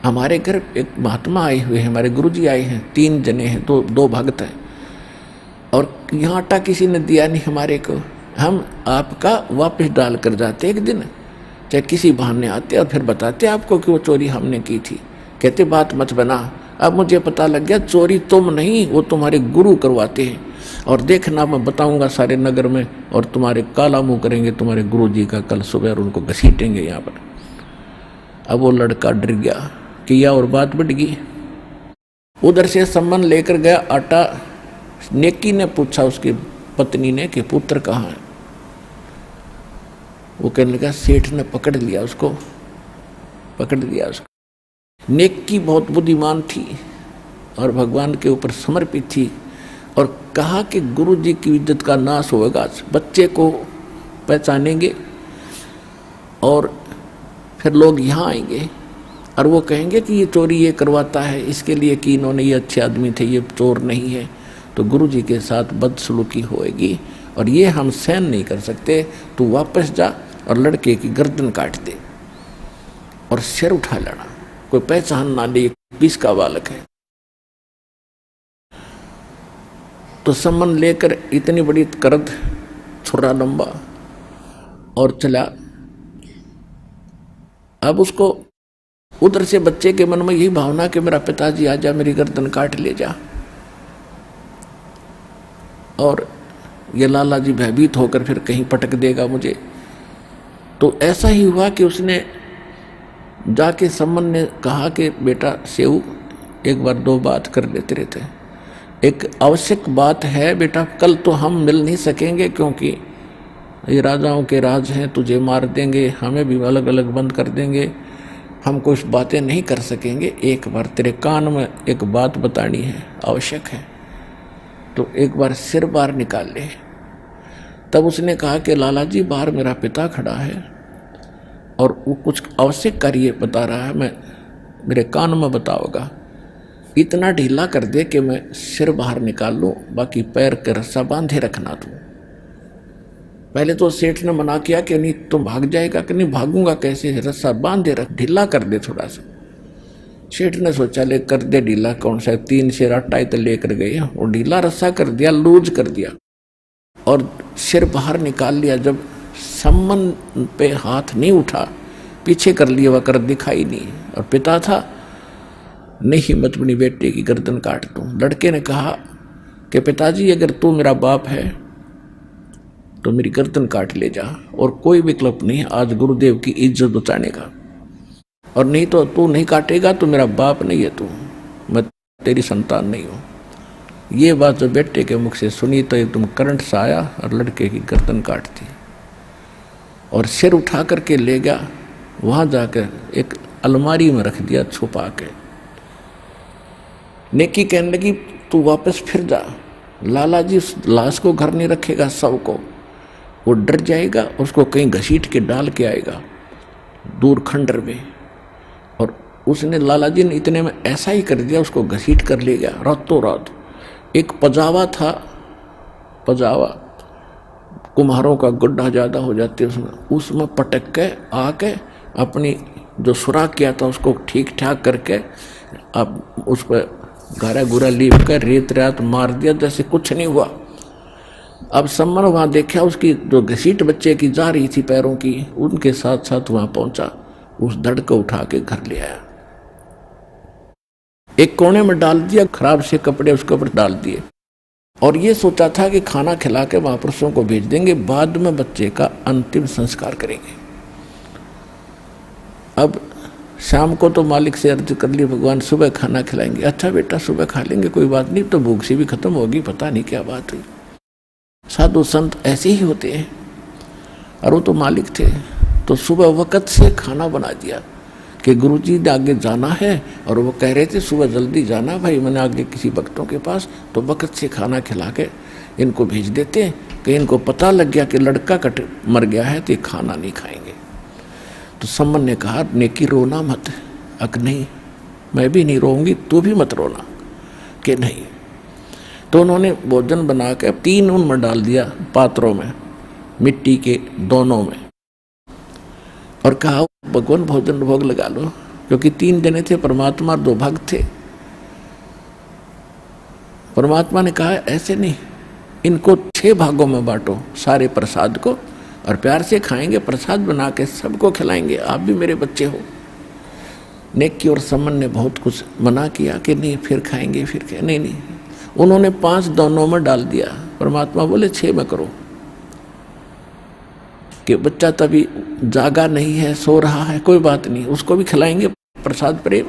हमारे घर एक महात्मा आए हुए हैं, हमारे गुरुजी आए हैं, 3 जने हैं, 2 भक्त हैं, और यहाँ आटा किसी ने दिया नहीं हमारे को, हम आपका वापस डाल कर जाते एक दिन, चाहे किसी बहाने आते और फिर बताते आपको कि वो चोरी हमने की थी। कहते बात मत बना, अब मुझे पता लग गया चोरी तुम नहीं, वो तुम्हारे गुरु करवाते हैं, और देखना मैं बताऊंगा सारे नगर में, और तुम्हारे काला मुँह करेंगे तुम्हारे गुरु जी का कल सुबह, और उनको घसीटेंगे यहाँ पर। अब वो लड़का डर गया किया, और बात बढ़ गई। उधर से सम्मन लेकर गया आटा, नेकी ने पूछा उसके पत्नी ने कि पुत्र कहाँ है। वो कहने लगा सेठ ने पकड़ लिया उसको। नेकी बहुत बुद्धिमान थी और भगवान के ऊपर समर्पित थी और कहा कि गुरु जी की इज्जत का नाश होगा, बच्चे को पहचानेंगे और फिर लोग यहाँ आएंगे और वो कहेंगे कि ये चोरी ये करवाता है, इसके लिए कि इन्होंने ये अच्छे आदमी थे, ये चोर नहीं है, तो गुरु जी के साथ बदसलूकी होएगी और ये हम सहन नहीं कर सकते। तो वापस जा और लड़के की गर्दन काट दे और सिर उठा लेना, कोई पहचान ना ले 20 का बालक है। तो सम्मन लेकर इतनी बड़ी करद, छुरा लंबा और चला। अब उसको उधर से बच्चे के मन में यही भावना कि मेरा पिताजी आ जा, मेरी गर्दन काट ले जा। और ये लाला जी भयभीत होकर फिर कहीं पटक देगा मुझे। तो ऐसा ही हुआ कि उसने जाके सम्मन ने कहा कि बेटा सेऊ, एक बार दो बात कर लेते रहते, एक आवश्यक बात है बेटा, कल तो हम मिल नहीं सकेंगे क्योंकि ये राजाओं के राज हैं, तुझे मार देंगे, हमें भी अलग अलग बंद कर देंगे, हम कुछ बातें नहीं कर सकेंगे। एक बार तेरे कान में एक बात बतानी है, आवश्यक है, तो एक बार सिर बाहर निकाल ले। तब उसने कहा कि लाला जी बाहर मेरा पिता खड़ा है और वो कुछ आवश्यक कार्य बता रहा है, मैं मेरे कान में बताओगा, इतना ढीला कर दे कि मैं सिर बाहर निकाल लूँ, बाकी पैर के रस्सा बांधे रखना तू। पहले तो सेठ ने मना किया कि नहीं तुम भाग जाएगा, कि नहीं भागूंगा कैसे, रस्सा बांधे रख, ढीला कर दे थोड़ा सा। सेठ ने सोचा ले कर दे ढीला, कौन सा 3 शेर आटा ही तो लेकर गए, और ढीला रस्सा कर दिया, लूज कर दिया और सिर बाहर निकाल लिया। जब सम्मन पे हाथ नहीं उठा, पीछे कर लिया, वह कर दिखाई नहीं, और पिता था, नहीं हिम्मत बनी बेटे की गर्दन काट दूं। लड़के ने कहा कि पिताजी अगर तू मेरा बाप है तो मेरी गर्दन काट ले जा, और कोई विकल्प नहीं आज गुरुदेव की इज्जत बचाने का, और नहीं तो तू नहीं काटेगा तो मेरा बाप नहीं है तू, मैं तेरी संतान नहीं हूँ। ये बात जो बेटे के मुख से सुनी तो एकदम करंट सा आया और लड़के की गर्दन काट दी और सिर उठा करके ले गया, वहाँ जाकर एक अलमारी में रख दिया छुपा के। नेकी कहने लगी तू वापस फिर जा, लाला जी उस लाश को घर नहीं रखेगा, सबको वो डर जाएगा, उसको कहीं घसीट के डाल के आएगा दूर खंडर में। और उसने लाला जी ने इतने में ऐसा ही कर दिया, उसको घसीट कर ले गया रातों रात। एक पजावा था, पजावा कुम्हारों का गड्ढा ज़्यादा हो जाते उसमें पटक के आके अपनी जो सुराख किया था उसको ठीक ठाक करके अब उस पर गारा गुरा लीप कर रेत रात मार दिया, जैसे कुछ नहीं हुआ। अब सम्मन वहाँ देखा, उसकी जो घसीट बच्चे की जा रही थी पैरों की, उनके साथ साथ वहाँ पहुँचा, उस धड़ को उठा के घर ले आया, एक कोने में डाल दिया, खराब से कपड़े उसके ऊपर डाल दिए, और ये सोचा था कि खाना खिला के महापुरुषों को भेज देंगे, बाद में बच्चे का अंतिम संस्कार करेंगे। अब शाम को तो मालिक से अर्ज कर ली, भगवान सुबह खाना खिलाएंगे। अच्छा बेटा सुबह खा लेंगे, कोई बात नहीं, तो भूख से भी खत्म होगी, पता नहीं क्या बात हुई। साधु संत ऐसे ही होते हैं, और वो तो मालिक थे, तो सुबह वक़्त से खाना बना दिया कि गुरुजी ने आगे जाना है, और वो कह रहे थे सुबह जल्दी जाना भाई, मैंने आगे किसी भक्तों के पास, तो वक़्त से खाना खिला के इनको भेज देते कि इनको पता लग गया कि लड़का मर गया है तो ये खाना नहीं खाएंगे। तो सम्मन ने कहा नेकी रोना मत। अक नहीं, मैं भी नहीं रोऊंगी, तू भी मत रोना, कि नहीं। तो उन्होंने भोजन बना के 3 उनमें डाल दिया पात्रों में, मिट्टी के दोनों में, और कहा भगवान भोजन भोग लगा लो, क्योंकि 3 जने थे, परमात्मा 2 भक्त थे। परमात्मा ने कहा ऐसे नहीं, इनको 6 भागों में बांटो सारे प्रसाद को, और प्यार से खाएंगे, प्रसाद बना के सबको खिलाएंगे, आप भी मेरे बच्चे हो। नेकी और सम्मन ने बहुत कुछ मना किया कि नहीं फिर खाएंगे, फिर क्या, नहीं, उन्होंने 5 दोनों में डाल दिया। परमात्मा बोले 6 में करो, कि बच्चा तभी जागा नहीं है, सो रहा है, कोई बात नहीं, उसको भी खिलाएंगे प्रसाद प्रेम।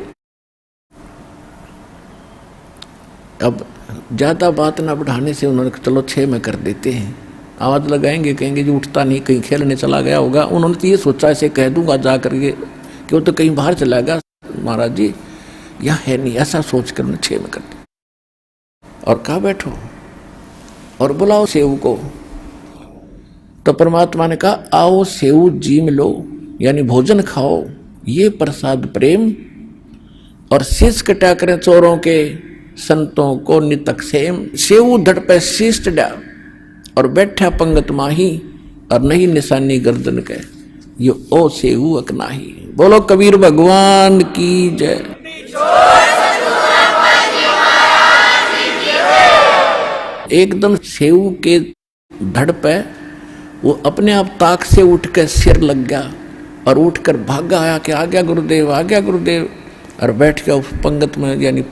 अब ज़्यादा बात ना बढ़ाने से उन्होंने कहा चलो 6 में कर देते हैं। आवाज़ लगाएंगे, कहेंगे जी उठता नहीं, कहीं खेलने चला गया होगा। उन्होंने तो ये सोचा ऐसे कह दूंगा जा करके कि वो तो कहीं बाहर चला गया, महाराज जी यहाँ है नहीं, ऐसा सोच कर उन्हें 6 में कर दिया। और कहा बैठो और बुलाओ सेव को। तो परमात्मा ने कहा आओ सेव जीम लो, यानी भोजन खाओ, ये प्रसाद प्रेम, और शीश कटा करें चोरों के संतों को नितक सेम। सेव धड़ पे शीश डा और बैठा पंगत माही, और नहीं निशानी गर्दन के, ये ओ सेव अकनाही। बोलो कबीर भगवान की जय। एकदम सेव के धड़ पे वो अपने आप ताक से उठ कर सिर लग गया और उठकर भागा आया कि आ गया गुरुदेव, आ गया गुरुदेव, और बैठ गया उस पंगत में, यानी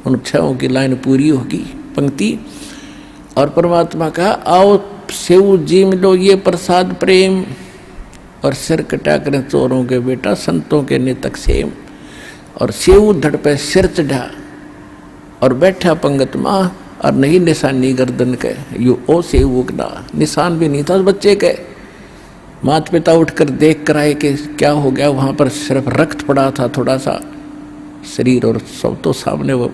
उन 6 की लाइन पूरी होगी पंक्ति। और परमात्मा कहा आओ सेव जी मिलो, ये प्रसाद प्रेम, और सिर कटा करें चोरों के बेटा संतों के नितक सेम। और सेव धड़ पे सिर चढ़ा और बैठा पंगत माँ, और नहीं निशानी गर्दन के, यू ओ सेव उगना, निशान भी नहीं था उस बच्चे के। माता पिता उठकर देख कर आए कि क्या हो गया, वहाँ पर सिर्फ रक्त पड़ा था थोड़ा सा शरीर, और सब तो सामने वो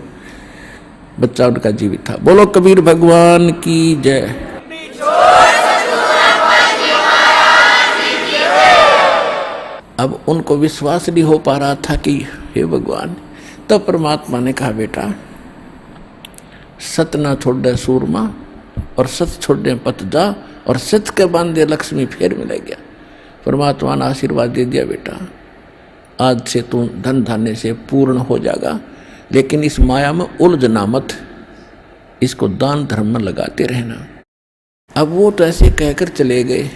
बच्चा उनका जीवित था। बोलो कबीर भगवान की जय। अब उनको विश्वास नहीं हो पा रहा था कि हे भगवान। तब परमात्मा ने कहा बेटा सत ना छोड़े सूरमा, और सत छोड़े पत जा, और सत के बांधे लक्ष्मी फिर मिलेगा। परमात्मा ने आशीर्वाद दे दिया बेटा आज से तू धन धान्य से पूर्ण हो जाएगा, लेकिन इस माया में उलझना मत, इसको दान धर्म में लगाते रहना। अब वो तो ऐसे कहकर चले गए,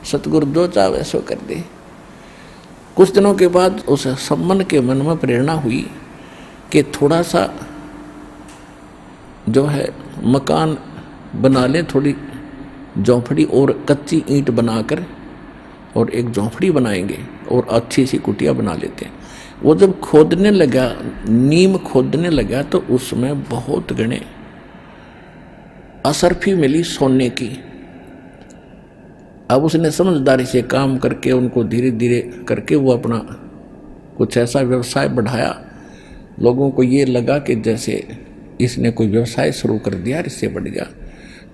सतगुरु जो चाहे सो कर दे। कुछ दिनों के बाद उस सम्मन के मन में प्रेरणा हुई कि थोड़ा सा जो है मकान बना ले, थोड़ी झोंपड़ी और कच्ची ईंट बनाकर, और एक झोंपड़ी बनाएंगे और अच्छी सी कुटिया बना लेते हैं। वो जब खोदने लगा, नीम खोदने लगा, तो उसमें बहुत गणे असरफी मिली सोने की। अब उसने समझदारी से काम करके उनको धीरे धीरे करके वो अपना कुछ ऐसा व्यवसाय बढ़ाया। लोगों को ये लगा कि जैसे इसने कोई व्यवसाय शुरू कर दिया, इससे बढ़ गया,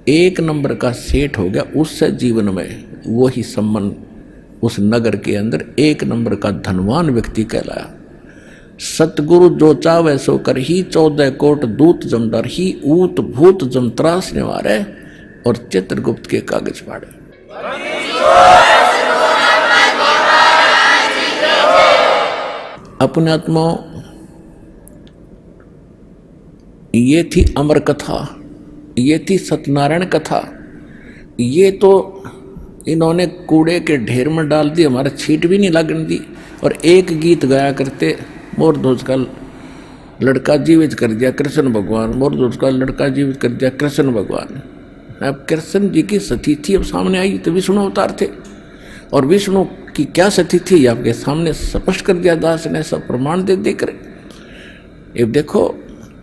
1 नंबर का सेठ हो गया। उससे जीवन में वही सम्मान उस नगर के अंदर 1 नंबर का धनवान व्यक्ति कहलाया। सतगुरु जो चावे सो कर ही, 14 कोट दूत जमदार ही, ऊत भूत जम त्रास निवारे, और चित्रगुप्त के कागज फाड़े। अपने आत्मा ये थी अमर कथा, ये थी सत्यनारायण कथा। ये तो इन्होंने कूड़े के ढेर में डाल दी, हमारा छींट भी नहीं लगने दी। और एक गीत गाया करते, मोर दोस्त का लड़का जीवित कर दिया कृष्ण भगवान, मोर दोस्त का लड़का जीवित कर दिया कृष्ण भगवान। अब कृष्ण जी की सतीथि अब सामने आई तो विष्णु अवतार थे, और विष्णु की क्या सतीथि आपके सामने स्पष्ट कर दिया दास ने, सब प्रमाण दे देकर। ये देखो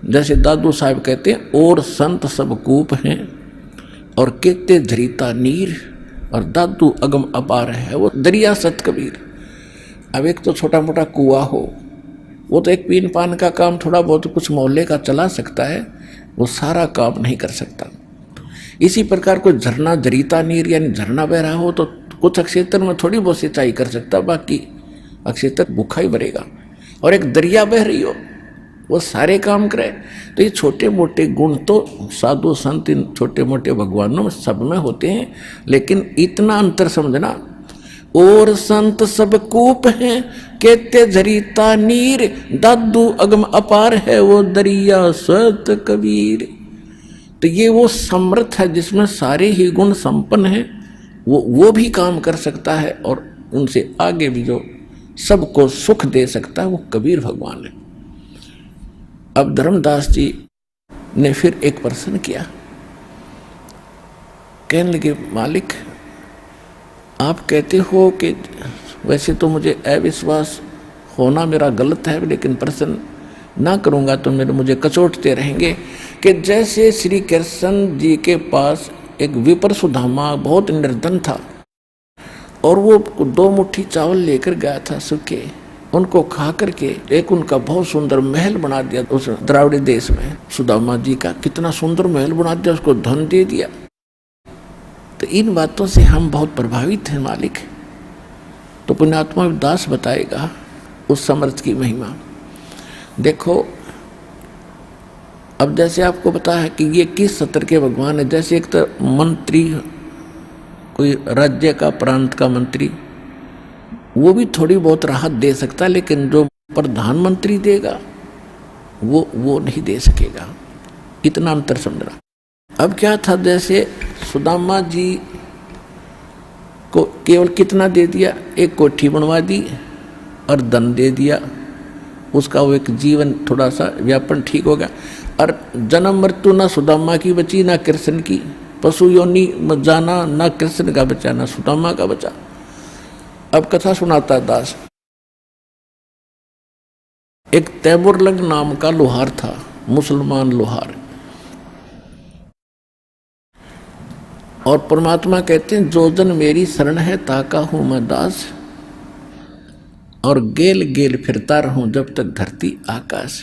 जैसे दादू साहब कहते हैं, और संत सब कूप हैं और कहते धरीता नीर, और दादू अगम अपार है वो दरिया सत कबीर। अब एक तो छोटा मोटा कुआ हो, वो तो एक पीन पान का काम थोड़ा बहुत कुछ मोहल्ले का चला सकता है, वो सारा काम नहीं कर सकता। इसी प्रकार कोई झरना दरीता नीर यानी झरना बह रहा हो तो कुछ क्षेत्र में थोड़ी बहुत सिंचाई कर सकता, बाकी क्षेत्र भूखा ही भरेगा। और एक दरिया बह रही हो वो सारे काम करे। तो ये छोटे मोटे गुण तो साधु संत इन छोटे मोटे भगवानों में सब में होते हैं, लेकिन इतना अंतर समझना, और संत सब कूप हैं कहते झरीता नीर, दादू अगम अपार है वो दरिया सत कबीर। तो ये वो समर्थ है जिसमें सारे ही गुण संपन्न हैं, वो भी काम कर सकता है, और उनसे आगे भी जो सबको सुख दे सकता है वो कबीर भगवान है। अब धर्मदास जी ने फिर एक प्रश्न किया, कहने लगे मालिक आप कहते हो कि वैसे तो मुझे अविश्वास होना मेरा गलत है, लेकिन प्रश्न ना करूँगा तो मुझे कचोटते रहेंगे। कि जैसे श्री कृष्ण जी के पास एक विपर सुदामा बहुत निर्धन था और वो 2 मुट्ठी चावल लेकर गया था सूखे, उनको खा करके एक उनका बहुत सुंदर महल बना दिया उस द्राविड़ देश में। सुदामा जी का कितना सुंदर महल बना दिया, उसको धन दे दिया। तो इन बातों से हम बहुत प्रभावित हैं मालिक। तो पुण्यात्मा दास बताएगा उस समर्थ की महिमा। देखो अब जैसे आपको पता है कि ये किस सत्र के भगवान है। जैसे एक तो मंत्री, कोई राज्य का प्रांत का मंत्री, वो भी थोड़ी बहुत राहत दे सकता है, लेकिन जो प्रधानमंत्री देगा वो नहीं दे सकेगा। इतना अंतर समझना। अब क्या था, जैसे सुदामा जी को केवल कितना दे दिया, एक कोठी बनवा दी और धन दे दिया, उसका वो एक जीवन थोड़ा सा व्यापन ठीक हो गया। और जन्म मृत्यु ना सुदामा की बची ना कृष्ण की, पशु योनि जाना ना कृष्ण का बचा ना सुदामा का बचा। अब कथा सुनाता दास। एक तैमुरलंग नाम का लोहार था, मुसलमान लोहार। और परमात्मा कहते हैं जो जन मेरी शरण है ताका हूं मैं दास, और गेल गेल फिरता रहूं जब तक धरती आकाश।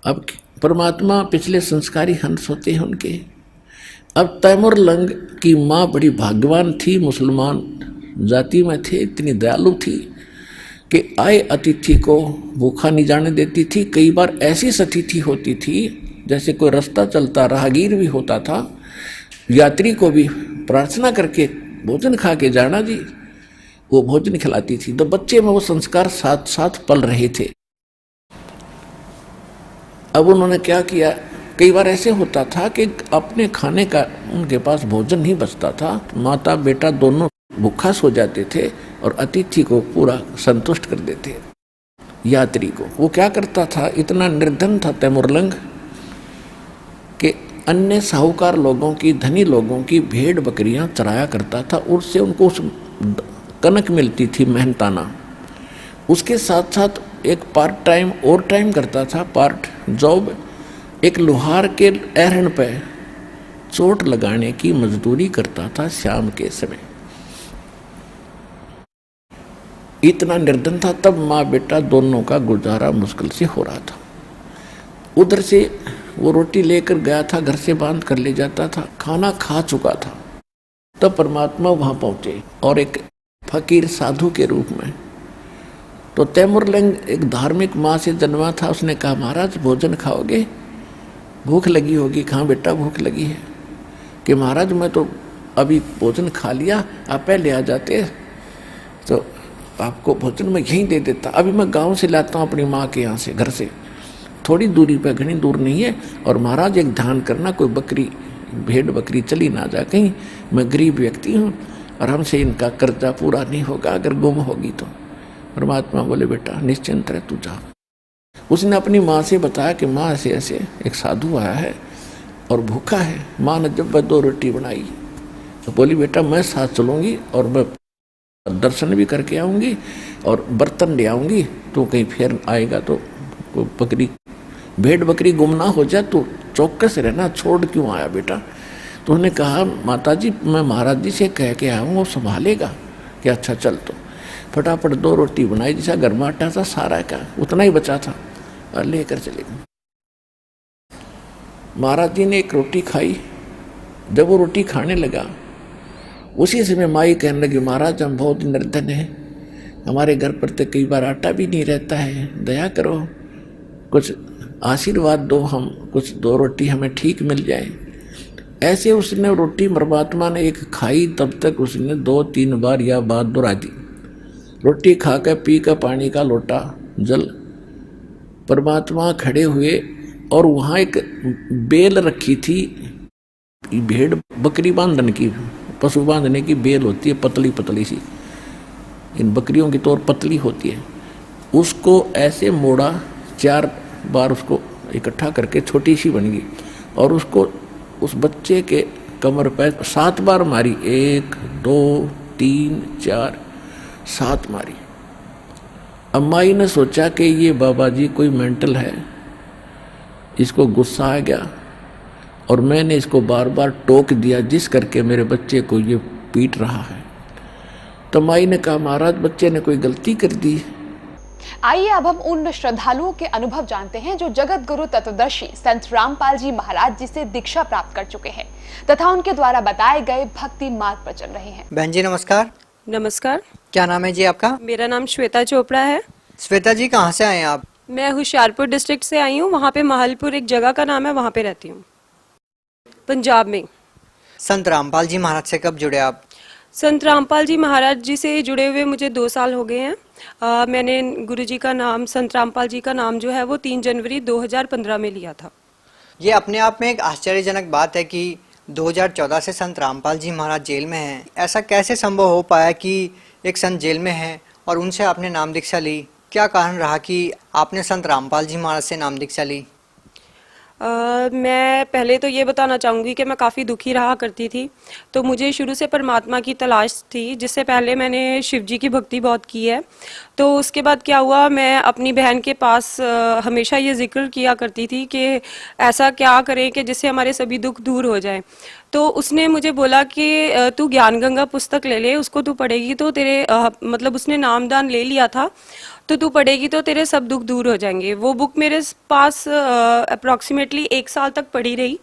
अब परमात्मा पिछले संस्कारी हंस होते हैं उनके। अब तैमुरलंग की माँ बड़ी भाग्यवान थी, मुसलमान जाति में थे, इतनी दयालु थी कि आए अतिथि को भूखा नहीं जाने देती थी। कई बार ऐसी अतिथि होती थी, जैसे कोई रास्ता चलता राहगीर भी होता था, यात्री को भी प्रार्थना करके भोजन खा के जाना जी, वो भोजन खिलाती थी। तो बच्चे में वो संस्कार साथ साथ पल रहे थे। अब उन्होंने क्या किया, कई बार ऐसे होता था कि अपने खाने का उनके पास भोजन नहीं बचता था, माता बेटा दोनों भूखा सो जाते थे और अतिथि को पूरा संतुष्ट कर देते यात्री को। वो क्या करता था, इतना निर्धन था तैमुरलंग कि अन्य साहूकार लोगों की, धनी लोगों की भेड़ बकरियां चराया करता था, उससे उनको कनक मिलती थी मेहनताना। उसके साथ साथ एक पार्ट टाइम और टाइम करता था, पार्ट जॉब, एक लोहार के एहरन पे चोट लगाने की मजदूरी करता था शाम के समय। इतना निर्धन था। तब माँ बेटा दोनों का गुजारा मुश्किल से हो रहा था। उधर से वो रोटी लेकर गया था, घर से बांध कर ले जाता था, खाना खा चुका था। तब परमात्मा वहां पहुंचे और एक फकीर साधु के रूप में। तो तैमुरलंग एक धार्मिक माँ से जन्मा था। उसने कहा महाराज भोजन खाओगे, भूख लगी होगी। कहाँ बेटा भूख लगी है? कि महाराज मैं तो अभी भोजन खा लिया, आप पहले आ जाते तो आपको भोजन मैं यहीं दे देता। अभी मैं गांव से लाता हूँ अपनी माँ के यहाँ से, घर से थोड़ी दूरी पे, घनी दूर नहीं है। और महाराज एक ध्यान करना, कोई बकरी भेड़ बकरी चली ना जा कहीं, मैं गरीब व्यक्ति हूँ और हमसे इनका कर्जा पूरा नहीं होगा अगर गुम होगी तो। परमात्मा बोले बेटा निश्चिंत रह तू जा। उसने अपनी माँ से बताया कि माँ ऐसे ऐसे एक साधु आया है और भूखा है। माँ ने जब 2 रोटी बनाई तो बोली बेटा मैं साथ चलूँगी और मैं दर्शन भी करके आऊँगी और बर्तन ले आऊँगी। तो कहीं फिर आएगा तो बकरी भेड़ बकरी गुम ना हो जाए, तो चौकस रहना, छोड़ क्यों आया बेटा? तो उन्होंने कहा माता जी मैं महाराज जी से कह के आया हूँ, वो संभालेगा। कि अच्छा चल। तो फटाफट 2 रोटी बनाई, जैसा घर में आटा था सारा का उतना ही बचा था और लेकर चले गए। महाराज जी ने एक रोटी खाई। जब वो रोटी खाने लगा उसी समय माई कहने लगी महाराज हम बहुत निर्धन हैं, हमारे घर पर तो कई बार आटा भी नहीं रहता है, दया करो, कुछ आशीर्वाद दो, हम कुछ 2 रोटी हमें ठीक मिल जाए। ऐसे उसने रोटी परमात्मा ने एक खाई, तब तक उसने 2-3 बार यह बात दोहरा दी। रोटी खा कर पी कर पानी का लोटा जल, परमात्मा खड़े हुए और वहाँ एक बेल रखी थी, भेड़ बकरी बांधने की, पशु बांधने की बेल होती है पतली पतली सी, इन बकरियों की तो और पतली होती है। उसको ऐसे मोड़ा, 4 बार उसको इकट्ठा करके छोटी सी बन गई और उसको उस बच्चे के कमर पर 7 बार मारी। 1 2 3 4 7 मारी। अब माई ने सोचा कि ये बाबा जी कोई मेंटल है, इसको गुस्सा आ गया और मैंने इसको बार बार टोक दिया जिस करके मेरे बच्चे को ये पीट रहा है। तो माई ने कहा महाराज बच्चे ने कोई गलती कर दी। आइए अब हम उन श्रद्धालुओं के अनुभव जानते हैं जो जगत गुरु तत्वदर्शी संत रामपाल जी महाराज जी से दीक्षा प्राप्त कर चुके हैं तथा उनके द्वारा बताए गए भक्ति मार्ग पर चल रहे हैं। बहन जी नमस्कार। नमस्कार। क्या नाम है जी आपका? मेरा नाम श्वेता चोपड़ा है। श्वेता जी कहाँ से आए हैं आप? मैं होशियारपुर डिस्ट्रिक्ट से आई हूँ, वहाँ पे महलपुर एक जगह का नाम है, वहाँ पे रहती हूँ, पंजाब में। संत रामपाल जी महाराज से कब जुड़े आप? संत रामपाल जी महाराज जी से जुड़े हुए मुझे 2 साल हो गए हैं। मैंने गुरुजी का नाम, संत रामपाल जी का नाम जो है वो 3 जनवरी 2015 में लिया था। ये अपने आप में एक आश्चर्यजनक बात है कि 2014 से संत रामपाल जी महाराज जेल में हैं। ऐसा कैसे संभव हो पाया कि एक संत जेल में है और उनसे आपने नाम दीक्षा ली? क्या कारण रहा कि आपने संत रामपाल जी महाराज से नाम दीक्षा ली? मैं पहले तो ये बताना चाहूँगी कि मैं काफ़ी दुखी रहा करती थी, तो मुझे शुरू से परमात्मा की तलाश थी। जिससे पहले मैंने शिव जी की भक्ति बहुत की है। तो उसके बाद क्या हुआ, मैं अपनी बहन के पास हमेशा ये जिक्र किया करती थी कि ऐसा क्या करें कि जिससे हमारे सभी दुख दूर हो जाएं। तो उसने मुझे बोला कि तू ज्ञान गंगा पुस्तक ले ले, उसको तू पढ़ेगी तो तेरे मतलब उसने नामदान ले लिया था, तो तू पढ़ेगी तो तेरे सब दुख दूर हो जाएंगे। वो बुक मेरे पास अप्रॉक्सीमेटली 1 साल तक पड़ी रही,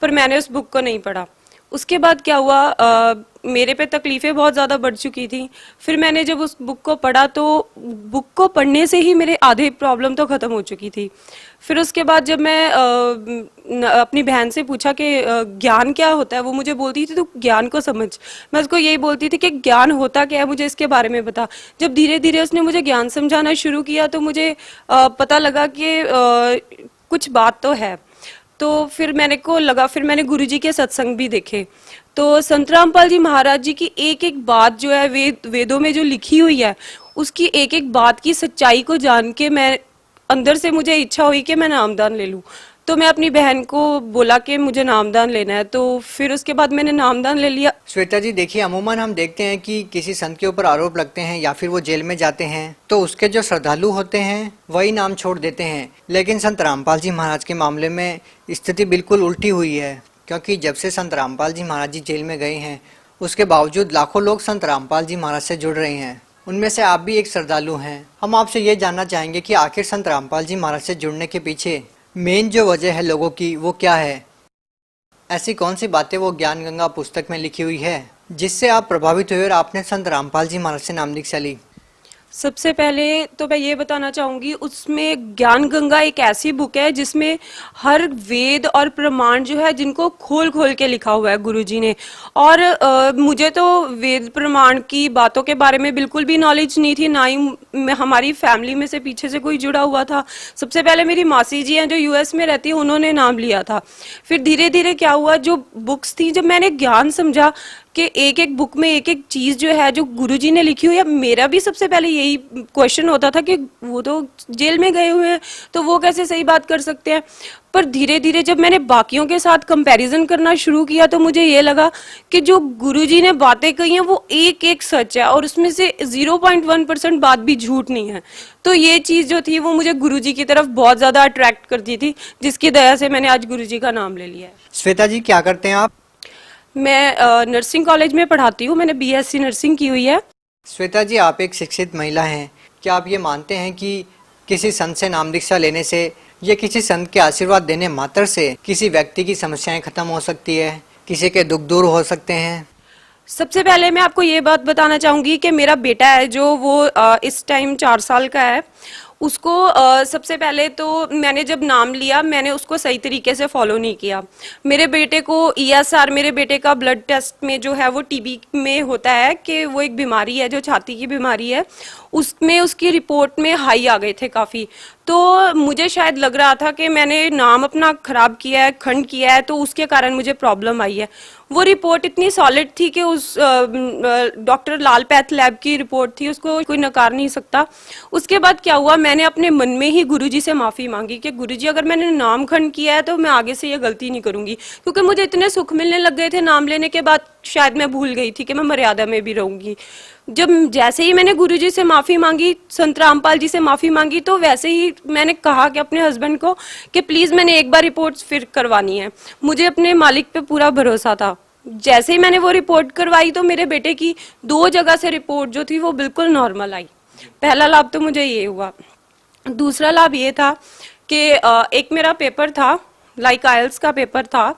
पर मैंने उस बुक को नहीं पढ़ा। उसके बाद क्या हुआ, मेरे पे तकलीफ़ें बहुत ज़्यादा बढ़ चुकी थी। फिर मैंने जब उस बुक को पढ़ा तो बुक को पढ़ने से ही मेरे आधे प्रॉब्लम तो ख़त्म हो चुकी थी। फिर उसके बाद जब मैं अपनी बहन से पूछा कि ज्ञान क्या होता है, वो मुझे बोलती थी तू ज्ञान को समझ। मैं उसको यही बोलती थी कि ज्ञान होता क्या है, मुझे इसके बारे में बता। जब धीरे धीरे उसने मुझे ज्ञान समझाना शुरू किया तो मुझे पता लगा कि कुछ बात तो है। तो फिर मैंने गुरुजी के सत्संग भी देखे। तो संत रामपाल जी महाराज जी की एक एक बात जो है वेदों में जो लिखी हुई है, उसकी एक एक बात की सच्चाई को जान के मैं अंदर से मुझे इच्छा हुई कि मैं नामदान ले लूं। तो मैं अपनी बहन को बोला कि मुझे नामदान लेना है, तो फिर उसके बाद मैंने नामदान ले लिया। श्वेता जी देखिए, अमूमन हम देखते हैं कि किसी संत के ऊपर आरोप लगते हैं या फिर वो जेल में जाते हैं तो उसके जो श्रद्धालु होते हैं वही नाम छोड़ देते हैं। लेकिन संत रामपाल जी महाराज के मामले में स्थिति बिल्कुल उल्टी हुई है, क्योंकि जब से संत रामपाल जी महाराज जी जेल में गए हैं उसके बावजूद लाखों लोग संत रामपाल जी महाराज से जुड़ रहे हैं। उनमें से आप भी एक श्रद्धालु हैं। हम आपसे ये जानना चाहेंगे कि आखिर संत रामपाल जी महाराज से जुड़ने के पीछे मेन जो वजह है लोगों की वो क्या है? ऐसी कौन सी बातें वो ज्ञान गंगा पुस्तक में लिखी हुई है जिससे आप प्रभावित हुए और आपने संत रामपाल जी महाराज से नाम दीक्षा ली? सबसे पहले तो मैं ये बताना चाहूँगी, उसमें ज्ञान गंगा एक ऐसी बुक है जिसमें हर वेद और प्रमाण जो है जिनको खोल खोल के लिखा हुआ है गुरुजी ने। और मुझे तो वेद प्रमाण की बातों के बारे में बिल्कुल भी नॉलेज नहीं थी, ना ही हमारी फैमिली में से पीछे से कोई जुड़ा हुआ था। सबसे पहले मेरी मासी जी हैं जो यूएस में रहती है, उन्होंने नाम लिया था। फिर धीरे धीरे क्या हुआ, जो बुक्स थी, जब मैंने ज्ञान समझा कि एक एक बुक में एक एक चीज जो है जो गुरुजी ने लिखी हुई है। मेरा भी सबसे पहले यही क्वेश्चन होता था कि वो तो जेल में गए हुए हैं तो वो कैसे सही बात कर सकते हैं। पर धीरे धीरे जब मैंने बाकियों के साथ कंपैरिजन करना शुरू किया तो मुझे ये लगा कि जो गुरुजी ने बातें कही हैं वो एक एक सच है और उसमें से 0.1% बात भी झूठ नहीं है। तो ये चीज जो थी वो मुझे गुरुजी की तरफ बहुत ज्यादा अट्रैक्ट करती थी, जिसकी दया से मैंने आज गुरुजी का नाम ले लिया है। श्वेता जी क्या करते हैं आप? मैं नर्सिंग कॉलेज में पढ़ाती हूँ, मैंने बीएससी नर्सिंग की हुई है। श्वेता जी आप एक शिक्षित महिला हैं, क्या आप ये मानते हैं कि किसी संत से नाम दीक्षा लेने से या किसी संत के आशीर्वाद देने मात्र से किसी व्यक्ति की समस्याएं खत्म हो सकती है, किसी के दुख दूर हो सकते हैं? सबसे पहले मैं आपको ये बात बताना चाहूँगी कि मेरा बेटा है जो वो इस टाइम 4 साल का है। उसको सबसे पहले तो मैंने जब नाम लिया मैंने उसको सही तरीके से फॉलो नहीं किया। मेरे बेटे को ESR, मेरे बेटे का ब्लड टेस्ट में जो है वो टीबी में होता है कि वो एक बीमारी है जो छाती की बीमारी है, उसमें उसकी रिपोर्ट में हाई आ गए थे काफ़ी। तो मुझे शायद लग रहा था कि मैंने नाम अपना खराब किया है, खंड किया है, तो उसके कारण मुझे प्रॉब्लम आई है। वो रिपोर्ट इतनी सॉलिड थी कि उस डॉक्टर लाल पैथ लैब की रिपोर्ट थी, उसको कोई नकार नहीं सकता। उसके बाद क्या हुआ, मैंने अपने मन में ही गुरुजी से माफ़ी मांगी कि गुरुजी अगर मैंने नाम खंड किया है तो मैं आगे से ये गलती नहीं करूँगी, क्योंकि मुझे इतने सुख मिलने लग गए थे नाम लेने के बाद शायद मैं भूल गई थी कि मैं मर्यादा में भी रहूंगी। जब जैसे ही मैंने गुरुजी से माफ़ी मांगी, संत रामपाल जी से माफ़ी मांगी, तो वैसे ही मैंने कहा कि अपने हस्बैंड को कि प्लीज़ मैंने एक बार रिपोर्ट फिर करवानी है। मुझे अपने मालिक पे पूरा भरोसा था। जैसे ही मैंने वो रिपोर्ट करवाई तो मेरे बेटे की 2 जगह से रिपोर्ट जो थी वो बिल्कुल नॉर्मल आई। पहला लाभ तो मुझे ये हुआ। दूसरा लाभ ये था कि एक मेरा पेपर था, लाइक आइल्स का पेपर था,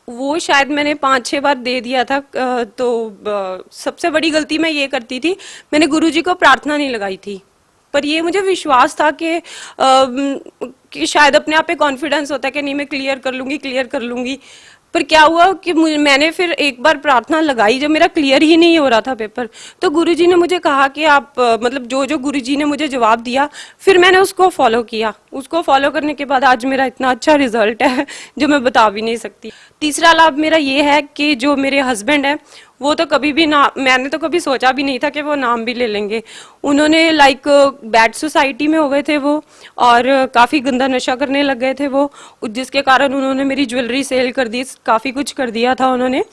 वो शायद मैंने 5-6 बार दे दिया था। तो सबसे बड़ी गलती मैं ये करती थी, मैंने गुरुजी को प्रार्थना नहीं लगाई थी। पर ये मुझे विश्वास था कि शायद अपने आप पे कॉन्फिडेंस होता है कि नहीं मैं क्लियर कर लूंगी। पर क्या हुआ कि मैंने फिर एक बार प्रार्थना लगाई, जब मेरा क्लियर ही नहीं हो रहा था पेपर, तो गुरुजी ने मुझे कहा कि आप मतलब जो गुरुजी ने मुझे जवाब दिया, फिर मैंने उसको फॉलो किया। उसको फॉलो करने के बाद आज मेरा इतना अच्छा रिजल्ट है जो मैं बता भी नहीं सकती। तीसरा लाभ मेरा ये है कि जो मेरे हस्बैंड है वो तो कभी भी ना, मैंने तो कभी सोचा भी नहीं था कि वो नाम भी ले लेंगे। उन्होंने लाइक बैड सोसाइटी में हो गए थे वो, और काफ़ी गंदा नशा करने लग गए थे वो, जिसके कारण उन्होंने मेरी ज्वेलरी सेल कर दी, काफ़ी कुछ कर दिया था उन्होंने।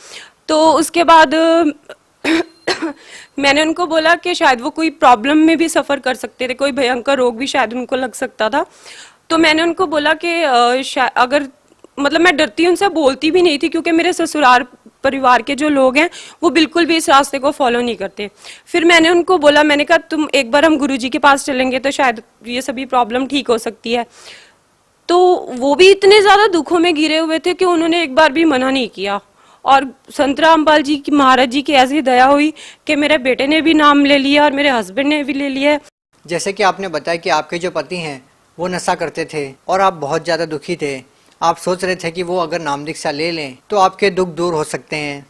तो उसके बाद मैंने उनको बोला कि शायद वो कोई प्रॉब्लम में भी सफ़र कर सकते थे, कोई भयंकर रोग भी शायद उनको लग सकता था। तो मैंने उनको बोला कि अगर मतलब मैं डरती उनसे बोलती भी नहीं थी, क्योंकि मेरे ससुराल परिवार के जो लोग हैं वो बिल्कुल भी इस रास्ते को फॉलो नहीं करते। फिर मैंने उनको बोला, मैंने कहा तुम एक बार हम गुरुजी के पास चलेंगे तो शायद ये सभी प्रॉब्लम ठीक हो सकती है। तो वो भी इतने ज़्यादा दुखों में घिरे हुए थे कि उन्होंने एक बार भी मना नहीं किया। और संत रामपाल जी की, महाराज जी की ऐसी दया हुई कि मेरे बेटे ने भी नाम ले लिया और मेरे हस्बैंड ने भी ले लिया। जैसे कि आपने बताया कि आपके जो पति हैं वो नशा करते थे और आप बहुत ज़्यादा दुखी थे। आप सोच रहे थे कि वो अगर नाम दीक्षा ले लें तो आपके दुख दूर हो सकते हैं।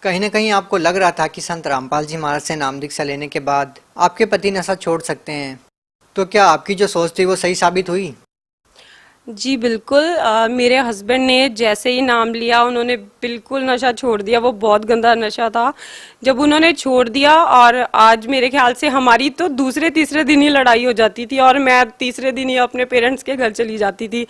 कहीं ना कहीं आपको लग रहा था कि संत रामपाल जी महाराज से नाम दीक्षा लेने के बाद आपके पति नशा छोड़ सकते हैं। तो क्या आपकी जो सोच थी वो सही साबित हुई? जी बिल्कुल। मेरे हस्बैंड ने जैसे ही नाम लिया उन्होंने बिल्कुल नशा छोड़ दिया। वो बहुत गंदा नशा था। जब उन्होंने छोड़ दिया, और आज मेरे ख्याल से हमारी तो दूसरे-तीसरे दिन ही लड़ाई हो जाती थी, और मैं तीसरे दिन ही अपने पेरेंट्स के घर चली जाती थी।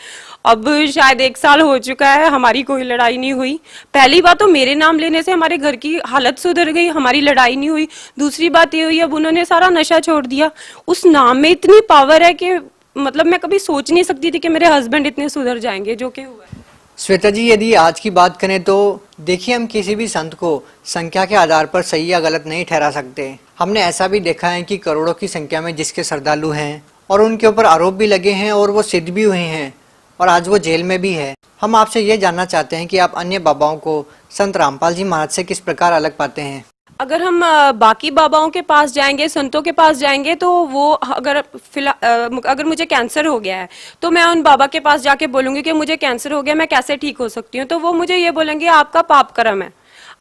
अब शायद 1 साल हो चुका है, हमारी कोई लड़ाई नहीं हुई। पहली बात तो मेरे नाम लेने से हमारे घर की हालत सुधर गई, हमारी लड़ाई नहीं हुई। दूसरी बात ये हुई, अब उन्होंने सारा नशा छोड़ दिया। उस नाम में इतनी पावर है कि मतलब मैं कभी सोच नहीं सकती थी कि मेरे हस्बैंड इतने सुधर जाएंगे, जो कि हुआ है। श्वेता जी, यदि आज की बात करें तो देखिए, हम किसी भी संत को संख्या के आधार पर सही या गलत नहीं ठहरा सकते। हमने ऐसा भी देखा है कि करोड़ों की संख्या में जिसके श्रद्धालु हैं और उनके ऊपर आरोप भी लगे हैं और वो सिद्ध भी हुए हैं, और आज वो जेल में भी है। हम आपसे ये जानना चाहते हैं कि आप अन्य बाबाओं को संत रामपाल जी महाराज से किस प्रकार अलग पाते हैं? अगर हम बाकी बाबाओं के पास जाएंगे, संतों के पास जाएंगे, तो वो अगर मुझे कैंसर हो गया है तो मैं उन बाबा के पास जाके बोलूंगी कि मुझे कैंसर हो गया, मैं कैसे ठीक हो सकती हूँ, तो वो मुझे ये बोलेंगे आपका पाप कर्म है,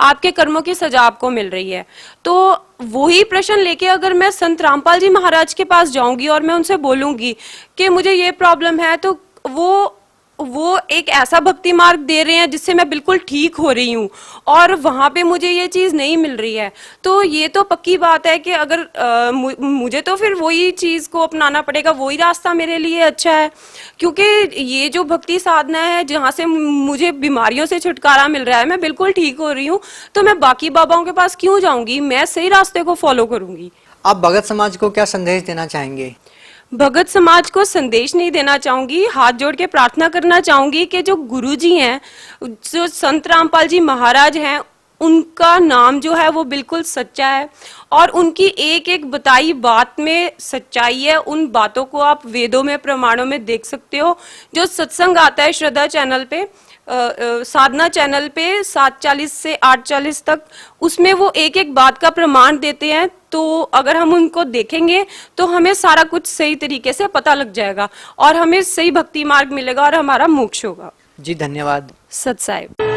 आपके कर्मों की सजा आपको मिल रही है। तो वही प्रश्न लेके अगर मैं संत रामपाल जी महाराज के पास जाऊंगी और मैं उनसे बोलूंगी कि मुझे ये प्रॉब्लम है, तो वो एक ऐसा भक्ति मार्ग दे रहे हैं जिससे मैं बिल्कुल ठीक हो रही हूँ, और वहाँ पे मुझे ये चीज़ नहीं मिल रही है। तो ये तो पक्की बात है कि अगर मुझे तो फिर वही चीज़ को अपनाना पड़ेगा, वही रास्ता मेरे लिए अच्छा है, क्योंकि ये जो भक्ति साधना है जहाँ से मुझे बीमारियों से छुटकारा मिल रहा है, मैं बिल्कुल ठीक हो रही हूँ, तो मैं बाकी बाबाओं के पास क्यों जाऊँगी? मैं सही रास्ते को फॉलो करूँगी। आप भगत समाज को क्या संदेश देना चाहेंगे? भगत समाज को संदेश नहीं देना चाहूंगी, हाथ जोड़ के प्रार्थना करना चाहूंगी कि जो गुरुजी हैं, जो संत रामपाल जी महाराज हैं, उनका नाम जो है वो बिल्कुल सच्चा है, और उनकी एक एक बताई बात में सच्चाई है। उन बातों को आप वेदों में, प्रमाणों में देख सकते हो। जो सत्संग आता है श्रद्धा चैनल पे, साधना चैनल पे 7:40 से 8:40 तक, उसमें वो एक एक बात का प्रमाण देते हैं। तो अगर हम उनको देखेंगे तो हमें सारा कुछ सही तरीके से पता लग जाएगा और हमें सही भक्ति मार्ग मिलेगा और हमारा मोक्ष होगा। जी धन्यवाद। सत साहिब।